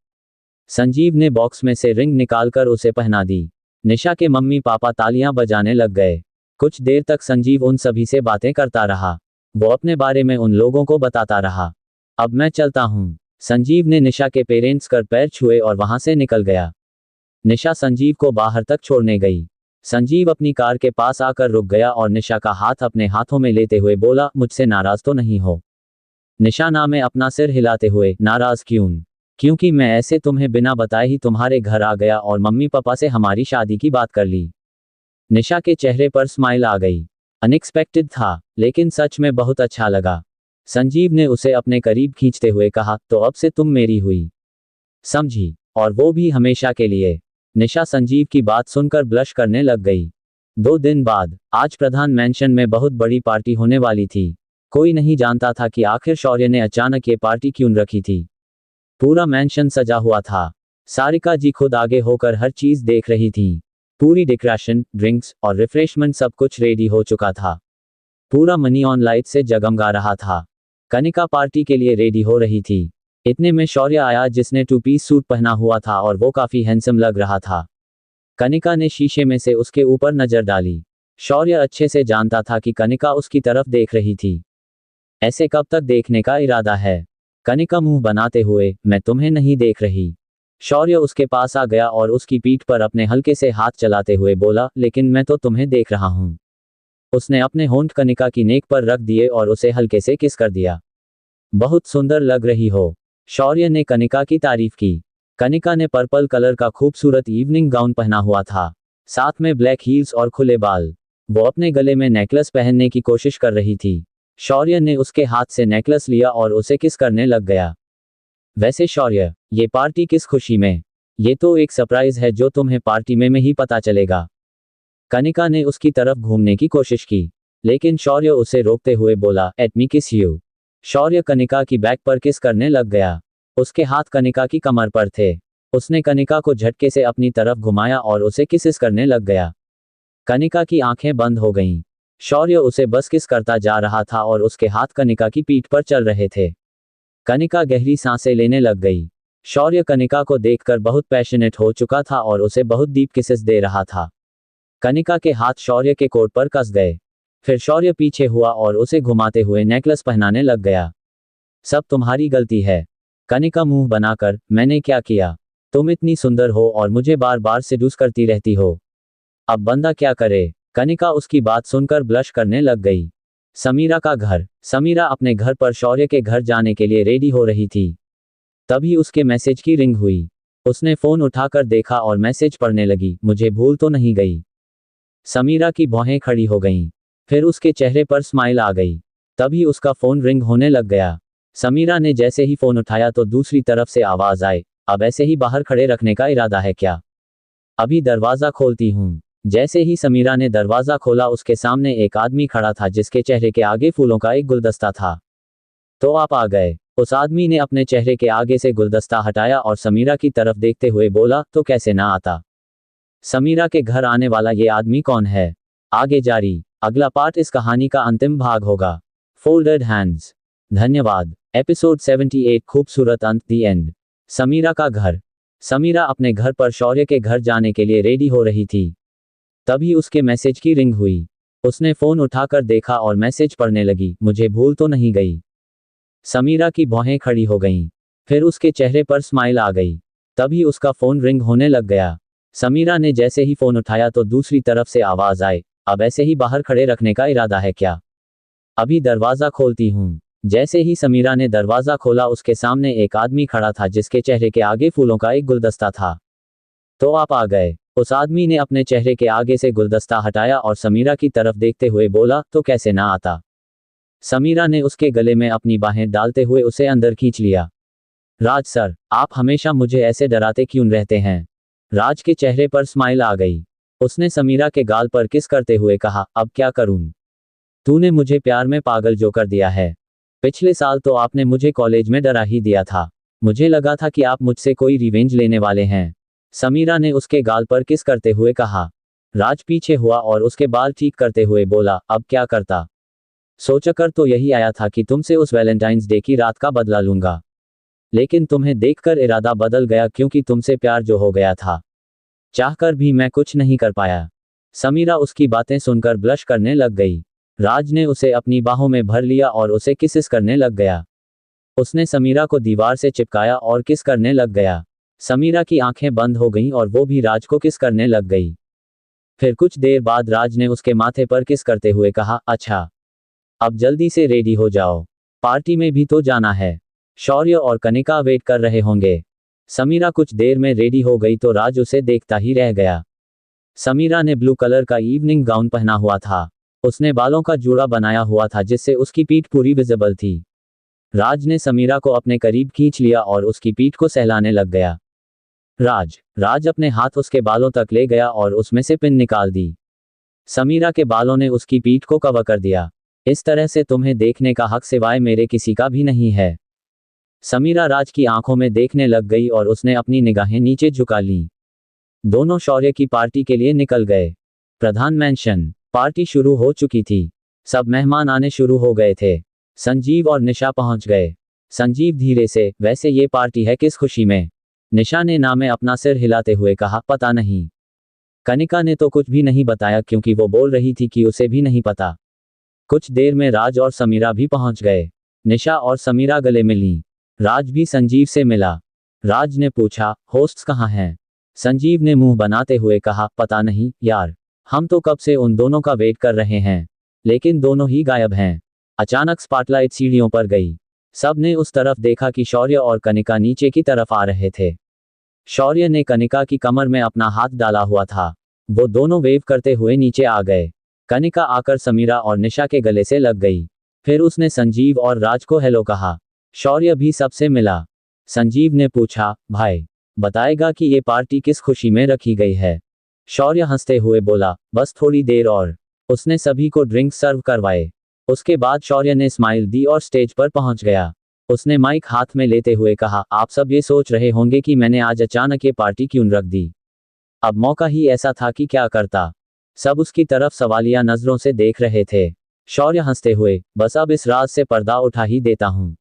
संजीव ने बॉक्स में से रिंग निकालकर उसे पहना दी। निशा के मम्मी पापा तालियां बजाने लग गए। कुछ देर तक संजीव उन सभी से बातें करता रहा। वो अपने बारे में उन लोगों को बताता रहा। अब मैं चलता हूँ। संजीव ने निशा के पेरेंट्स कर पैर छुए और वहां से निकल गया। निशा संजीव को बाहर तक छोड़ने गई। संजीव अपनी कार के पास आकर रुक गया और निशा का हाथ अपने हाथों में लेते हुए बोला, मुझसे नाराज तो नहीं हो? निशा ना में अपना सिर हिलाते हुए, नाराज क्यों? क्योंकि मैं ऐसे तुम्हें बिना बताए ही तुम्हारे घर आ गया और मम्मी पापा से हमारी शादी की बात कर ली। निशा के चेहरे पर स्माइल आ गई। अनएक्सपेक्टेड था, लेकिन सच में बहुत अच्छा लगा। संजीव ने उसे अपने करीब खींचते हुए कहा, तो अब से तुम मेरी हुई, समझी? और वो भी हमेशा के लिए। निशा संजीव की बात सुनकर ब्लश करने लग गई। 2 दिन बाद आज प्रधान मैंशन में बहुत बड़ी पार्टी होने वाली थी। कोई नहीं जानता था कि आखिर शौर्य ने अचानक ये पार्टी क्यों रखी थी। पूरा मैंशन सजा हुआ था। सारिका जी खुद आगे होकर हर चीज देख रही थीं। पूरी डेकोरेशन, ड्रिंक्स और रिफ्रेशमेंट सब कुछ रेडी हो चुका था। पूरा मनी ऑन लाइट से जगमगा रहा था। कनिका पार्टी के लिए रेडी हो रही थी। इतने में शौर्य आया जिसने 2 पीस सूट पहना हुआ था और वो काफी हैंडसम लग रहा था। कनिका ने शीशे में से उसके ऊपर नजर डाली। शौर्य अच्छे से जानता था कि कनिका उसकी तरफ देख रही थी। ऐसे कब तक देखने का इरादा है? कनिका मुंह बनाते हुए, मैं तुम्हें नहीं देख रही। शौर्य उसके पास आ गया और उसकी पीठ पर अपने हल्के से हाथ चलाते हुए बोला, लेकिन मैं तो तुम्हें देख रहा हूं। उसने अपने होंठ कनिका की नेक पर रख दिए और उसे हल्के से किस कर दिया। बहुत सुंदर लग रही हो। शौर्य ने कनिका की तारीफ की। कनिका ने पर्पल कलर का खूबसूरत इवनिंग गाउन पहना हुआ था, साथ में ब्लैक हील्स और खुले बाल। वो अपने गले में नेकलेस पहनने की कोशिश कर रही थी। शौर्य ने उसके हाथ से नेकलेस लिया और उसे किस करने लग गया। वैसे शौर्य, ये पार्टी किस खुशी में? ये तो एक सरप्राइज है जो तुम्हें पार्टी में ही पता चलेगा। कनिका ने उसकी तरफ घूमने की कोशिश की, लेकिन शौर्य उसे रोकते हुए बोला, एट मी किस यू। शौर्य कनिका की बैक पर किस करने लग गया। उसके हाथ कनिका की कमर पर थे। उसने कनिका को झटके से अपनी तरफ घुमाया और उसे किस करने लग गया। कनिका की आंखें बंद हो गईं। शौर्य उसे बस किस करता जा रहा था और उसके हाथ कनिका की पीठ पर चल रहे थे। कनिका गहरी सांसें लेने लग गई। शौर्य कनिका को देखकर बहुत पैशनेट हो चुका था और उसे बहुत डीप किसेस दे रहा था। कनिका के हाथ शौर्य के कोट पर कस गए। फिर शौर्य पीछे हुआ और उसे घुमाते हुए नेकलेस पहनाने लग गया। सब तुम्हारी गलती है। कनिका मुंह बनाकर, मैंने क्या किया? तुम इतनी सुंदर हो और मुझे बार बार सेड्यूस करती रहती हो। अब बंदा क्या करे? कनिका उसकी बात सुनकर ब्लश करने लग गई। समीरा का घर। समीरा अपने घर पर शौर्य के घर जाने के लिए रेडी हो रही थी। तभी उसके मैसेज की रिंग हुई। उसने फोन उठाकर देखा और मैसेज पढ़ने लगी, मुझे भूल तो नहीं गई। समीरा की भौहें खड़ी हो गईं। फिर उसके चेहरे पर स्माइल आ गई। तभी उसका फोन रिंग होने लग गया। समीरा ने जैसे ही फोन उठाया तो दूसरी तरफ से आवाज आए, अब ऐसे ही बाहर खड़े रखने का इरादा है क्या? अभी दरवाजा खोलती हूँ। जैसे ही समीरा ने दरवाजा खोला उसके सामने एक आदमी खड़ा था जिसके चेहरे के आगे फूलों का एक गुलदस्ता था। तो आप आ गए। उस आदमी ने अपने चेहरे के आगे से गुलदस्ता हटाया और समीरा की तरफ देखते हुए बोला, तो कैसे ना आता। समीरा के घर आने वाला ये आदमी कौन है? आगे जारी। अगला पार्ट इस कहानी का अंतिम भाग होगा। Folded hands. धन्यवाद। एपिसोड 78 खूबसूरत अंत, दी एंड। समीरा का घर। समीरा अपने घर पर शौर्य के घर जाने के लिए रेडी हो रही थी। तभी उसके मैसेज की रिंग हुई। उसने फोन उठाकर देखा और मैसेज पढ़ने लगी, मुझे भूल तो नहीं गई। समीरा की भौहें खड़ी हो गईं। फिर उसके चेहरे पर स्माइल आ गई। तभी उसका फोन रिंग होने लग गया। समीरा ने जैसे ही फोन उठाया तो दूसरी तरफ से आवाज आई, अब ऐसे ही बाहर खड़े रखने का इरादा है क्या? अभी दरवाजा खोलती हूँ। जैसे ही समीरा ने दरवाजा खोला उसके सामने एक आदमी खड़ा था जिसके चेहरे के आगे फूलों का एक गुलदस्ता था। तो आप आ गए। उस आदमी ने अपने चेहरे के आगे से गुलदस्ता हटाया और समीरा की तरफ देखते हुए बोला, तो कैसे ना आता। समीरा ने उसके गले में अपनी बाहें डालते हुए उसे अंदर खींच लिया। राज सर, आप हमेशा मुझे ऐसे डराते क्यों रहते हैं? राज के चेहरे पर स्माइल आ गई। उसने समीरा के गाल पर किस करते हुए कहा, अब क्या करूं? तूने मुझे प्यार में पागल जो कर दिया है। पिछले साल तो आपने मुझे कॉलेज में डरा ही दिया था। मुझे लगा था कि आप मुझसे कोई रिवेंज लेने वाले हैं। समीरा ने उसके गाल पर किस करते हुए कहा। राज पीछे हुआ और उसके बाल ठीक करते हुए बोला, अब क्या करता? सोचकर तो यही आया था कि तुमसे उस वैलेंटाइंस डे की रात का बदला लूंगा, लेकिन तुम्हें देखकर इरादा बदल गया क्योंकि तुमसे प्यार जो हो गया था, चाहकर भी मैं कुछ नहीं कर पाया। समीरा उसकी बातें सुनकर ब्लश करने लग गई। राज ने उसे अपनी बाहों में भर लिया और उसे किसिस करने लग गया। उसने समीरा को दीवार से चिपकाया और किस करने लग गया। समीरा की आंखें बंद हो गईं और वो भी राज को किस करने लग गई। फिर कुछ देर बाद राज ने उसके माथे पर किस करते हुए कहा, अच्छा अब जल्दी से रेडी हो जाओ, पार्टी में भी तो जाना है। शौर्य और कनिका वेट कर रहे होंगे। समीरा कुछ देर में रेडी हो गई तो राज उसे देखता ही रह गया। समीरा ने ब्लू कलर का इवनिंग गाउन पहना हुआ था। उसने बालों का जूड़ा बनाया हुआ था जिससे उसकी पीठ पूरी विजिबल थी। राज ने समीरा को अपने करीब खींच लिया और उसकी पीठ को सहलाने लग गया। राज अपने हाथ उसके बालों तक ले गया और उसमें से पिन निकाल दी। समीरा के बालों ने उसकी पीठ को कवर कर दिया। इस तरह से तुम्हें देखने का हक सिवाय मेरे किसी का भी नहीं है। समीरा राज की आंखों में देखने लग गई और उसने अपनी निगाहें नीचे झुका लीं। दोनों शौर्य की पार्टी के लिए निकल गए। प्रधान मैंशन। पार्टी शुरू हो चुकी थी। सब मेहमान आने शुरू हो गए थे। संजीव और निशा पहुंच गए। संजीव धीरे से, वैसे ये पार्टी है किस खुशी में? निशा ने ना में अपना सिर हिलाते हुए कहा, पता नहीं। कनिका ने तो कुछ भी नहीं बताया क्योंकि वो बोल रही थी कि उसे भी नहीं पता। कुछ देर में राज और समीरा भी पहुंच गए। निशा और समीरा गले मिलीं। राज भी संजीव से मिला। राज ने पूछा, होस्ट्स कहाँ हैं? संजीव ने मुंह बनाते हुए कहा, पता नहीं यार, हम तो कब से उन दोनों का वेट कर रहे हैं, लेकिन दोनों ही गायब हैं। अचानक स्पॉटलाइट सीढ़ियों पर गई। सब ने उस तरफ देखा कि शौर्य और कनिका नीचे की तरफ आ रहे थे। शौर्य ने कनिका की कमर में अपना हाथ डाला हुआ था। वो दोनों वेव करते हुए नीचे आ गए। कनिका आकर समीरा और निशा के गले से लग गई। फिर उसने संजीव और राज को हेलो कहा। शौर्य भी सबसे मिला। संजीव ने पूछा, भाई बताएगा कि ये पार्टी किस खुशी में रखी गई है? शौर्य हंसते हुए बोला, बस थोड़ी देर और। उसने सभी को ड्रिंक सर्व करवाए। उसके बाद शौर्य ने स्माइल दी और स्टेज पर पहुंच गया। उसने माइक हाथ में लेते हुए कहा, आप सब ये सोच रहे होंगे कि मैंने आज अचानक ये पार्टी क्यों रख दी। अब मौका ही ऐसा था कि क्या करता। सब उसकी तरफ सवालिया नजरों से देख रहे थे। शौर्य हंसते हुए, बस अब इस राज से पर्दा उठा ही देता हूं।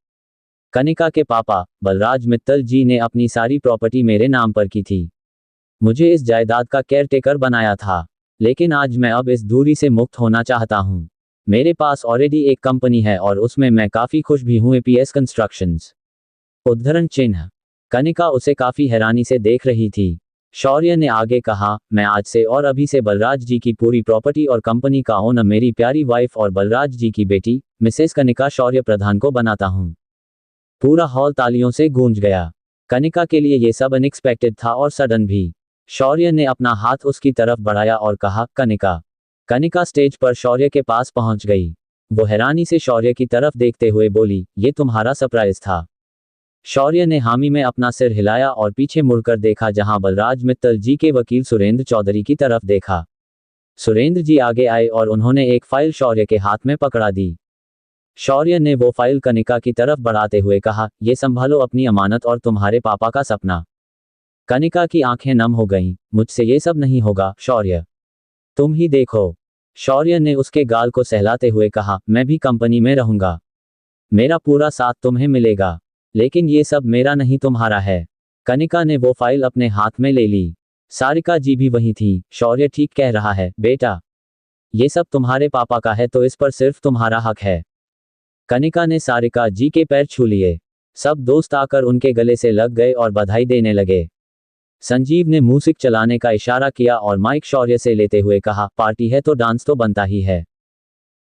कनिका के पापा बलराज मित्तल जी ने अपनी सारी प्रॉपर्टी मेरे नाम पर की थी। मुझे इस जायदाद का केयरटेकर बनाया था, लेकिन आज मैं अब इस दूरी से मुक्त होना चाहता हूं। मेरे पास ऑलरेडी एक कंपनी है और उसमें मैं काफी खुश भी हूं। APS constructions. उद्धरण चिन्ह। कनिका उसे काफी हैरानी से देख रही थी। शौर्य ने आगे कहा, मैं आज से और अभी से बलराज जी की पूरी प्रॉपर्टी और कंपनी का ओनर मेरी प्यारी वाइफ और बलराज जी की बेटी मिसेस कनिका शौर्य प्रधान को बनाता हूं। पूरा हॉल तालियों से गूंज गया। कनिका के लिए यह सब अनएक्सपेक्टेड था और सडन भी। शौर्य ने अपना हाथ उसकी तरफ बढ़ाया और कहा, कनिका। कनिका स्टेज पर शौर्य के पास पहुंच गई। वो हैरानी से शौर्य की तरफ देखते हुए बोली, ये तुम्हारा सरप्राइज था? शौर्य ने हामी में अपना सिर हिलाया और पीछे मुड़कर देखा जहां बलराज मित्तल जी के वकील सुरेंद्र चौधरी की तरफ देखा। सुरेंद्र जी आगे आए और उन्होंने एक फाइल शौर्य के हाथ में पकड़ा दी। शौर्य ने वो फाइल कनिका की तरफ बढ़ाते हुए कहा, ये संभालो अपनी अमानत और तुम्हारे पापा का सपना। कनिका की आंखें नम हो गईं। मुझसे ये सब नहीं होगा शौर्य, तुम ही देखो। शौर्य ने उसके गाल को सहलाते हुए कहा, मैं भी कंपनी में रहूंगा, मेरा पूरा साथ तुम्हें मिलेगा, लेकिन ये सब मेरा नहीं तुम्हारा है। कनिका ने वो फाइल अपने हाथ में ले ली। सारिका जी भी वहीं थी। शौर्य ठीक कह रहा है बेटा, ये सब तुम्हारे पापा का है तो इस पर सिर्फ तुम्हारा हक है। कनिका ने सारिका जी के पैर छू लिए। सब दोस्त आकर उनके गले से लग गए और बधाई देने लगे। संजीव ने म्यूजिक चलाने का इशारा किया और माइक शौर्य से लेते हुए कहा, पार्टी है तो डांस तो बनता ही है।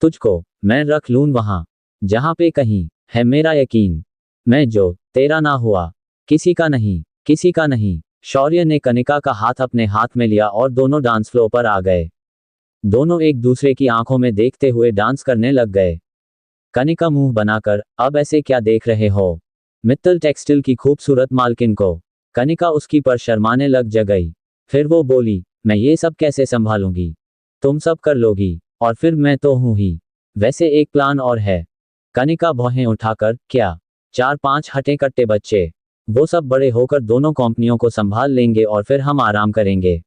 तुझको मैं रख लूं वहां जहां पे कहीं है मेरा यकीन, मैं जो तेरा ना हुआ किसी का नहीं, किसी का नहीं। शौर्य ने कनिका का हाथ अपने हाथ में लिया और दोनों डांस फ्लोर पर आ गए। दोनों एक दूसरे की आंखों में देखते हुए डांस करने लग गए। कनिका मुंह बनाकर, अब ऐसे क्या देख रहे हो? मित्तल टेक्सटाइल की खूबसूरत मालकिन को। कनिका उसकी पर शर्माने लग गई। फिर वो बोली, मैं ये सब कैसे संभालूंगी? तुम सब कर लोगी और फिर मैं तो हूं ही। वैसे एक प्लान और है। कनिका भौहें उठाकर, क्या? 4-5 हटे कट्टे बच्चे, वो सब बड़े होकर दोनों कंपनियों को संभाल लेंगे और फिर हम आराम करेंगे।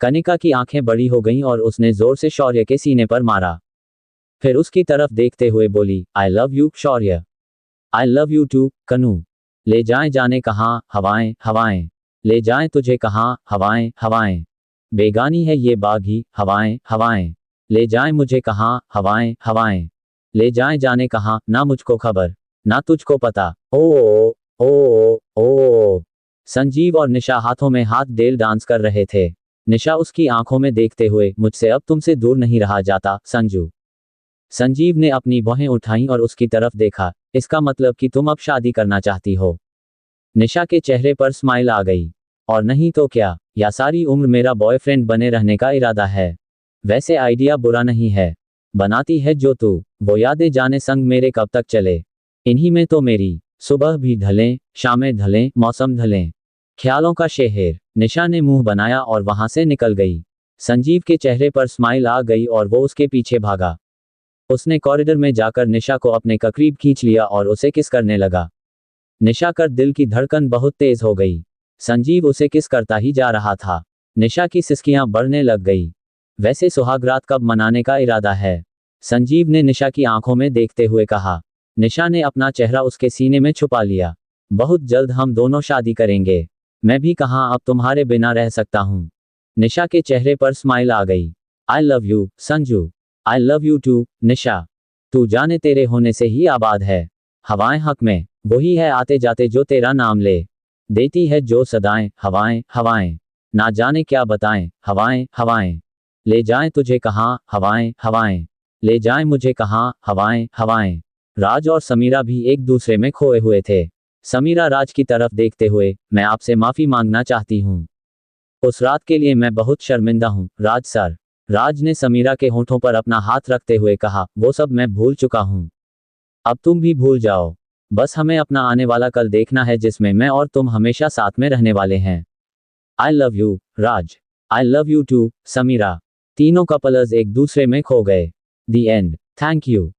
कनिका की आंखें बड़ी हो गईं और उसने जोर से शौर्य के सीने पर मारा। फिर उसकी तरफ देखते हुए बोली, I love you Shaurya, I love you too Kanu. ले जाएं जाने कहाँ हवाएं हवाएं, ले जाएं तुझे कहाँ हवाएं हवाएं। बेगानी है ये बागी हवाएं हवाएं, ले जाएं मुझे कहाँ हवाएं हवाएं। ले जाएं जाने कहाँ, ना मुझको खबर ना तुझको पता। ओ ओ ओ। संजीव और निशा हाथों में हाथ डेल डांस कर रहे थे। निशा उसकी आंखों में देखते हुए, मुझसे अब तुमसे दूर नहीं रहा जाता संजू। संजीव ने अपनी भौहें उठाईं और उसकी तरफ देखा, इसका मतलब कि तुम अब शादी करना चाहती हो? निशा के चेहरे पर स्माइल आ गई। और नहीं तो क्या, या सारी उम्र मेरा बॉयफ्रेंड बने रहने का इरादा है? वैसे आइडिया बुरा नहीं है, बनाती है जो तू, वो यादें जाने संग मेरे कब तक चले। इन्हीं में तो मेरी सुबह भी ढलें, शामें ढलें, मौसम ढलें, ख्यालों का शहर। निशा ने मुंह बनाया और वहां से निकल गई। संजीव के चेहरे पर स्माइल आ गई और वो उसके पीछे भागा। उसने कॉरिडोर में जाकर निशा को अपने करीब खींच लिया और उसे किस करने लगा। निशा कर दिल की धड़कन बहुत तेज हो गई। संजीव उसे किस करता ही जा रहा था। निशा की सिसकियां बढ़ने लग गई। वैसे सुहागरात कब मनाने का इरादा है? संजीव ने निशा की आंखों में देखते हुए कहा। निशा ने अपना चेहरा उसके सीने में छुपा लिया। बहुत जल्द हम दोनों शादी करेंगे, मैं भी कहाँ अब तुम्हारे बिना रह सकता हूँ। निशा के चेहरे पर स्माइल आ गई। I love you Sanju, I love you too Nisha. तू जाने तेरे होने से ही आबाद है हवाएं हक में, वही है आते जाते जो तेरा नाम ले। देती है जो सदाएं हवाएं हवाएं, ना जाने क्या बताएं हवाएं हवाएं। ले जाएं तुझे कहाँ हवाएं हवाएं, ले जाएं मुझे कहाँ हवाएं हवाएं। राज और समीरा भी एक दूसरे में खोए हुए थे। समीरा राज की तरफ देखते हुए, मैं आपसे माफी मांगना चाहती हूँ, उस रात के लिए मैं बहुत शर्मिंदा हूँ राज सर। राज ने समीरा के होठों पर अपना हाथ रखते हुए कहा, वो सब मैं भूल चुका हूँ, अब तुम भी भूल जाओ। बस हमें अपना आने वाला कल देखना है जिसमें मैं और तुम हमेशा साथ में रहने वाले हैं। I love you Raj, I love you too Samira. तीनों कपल्स एक दूसरे में खो गए। The end. Thank you.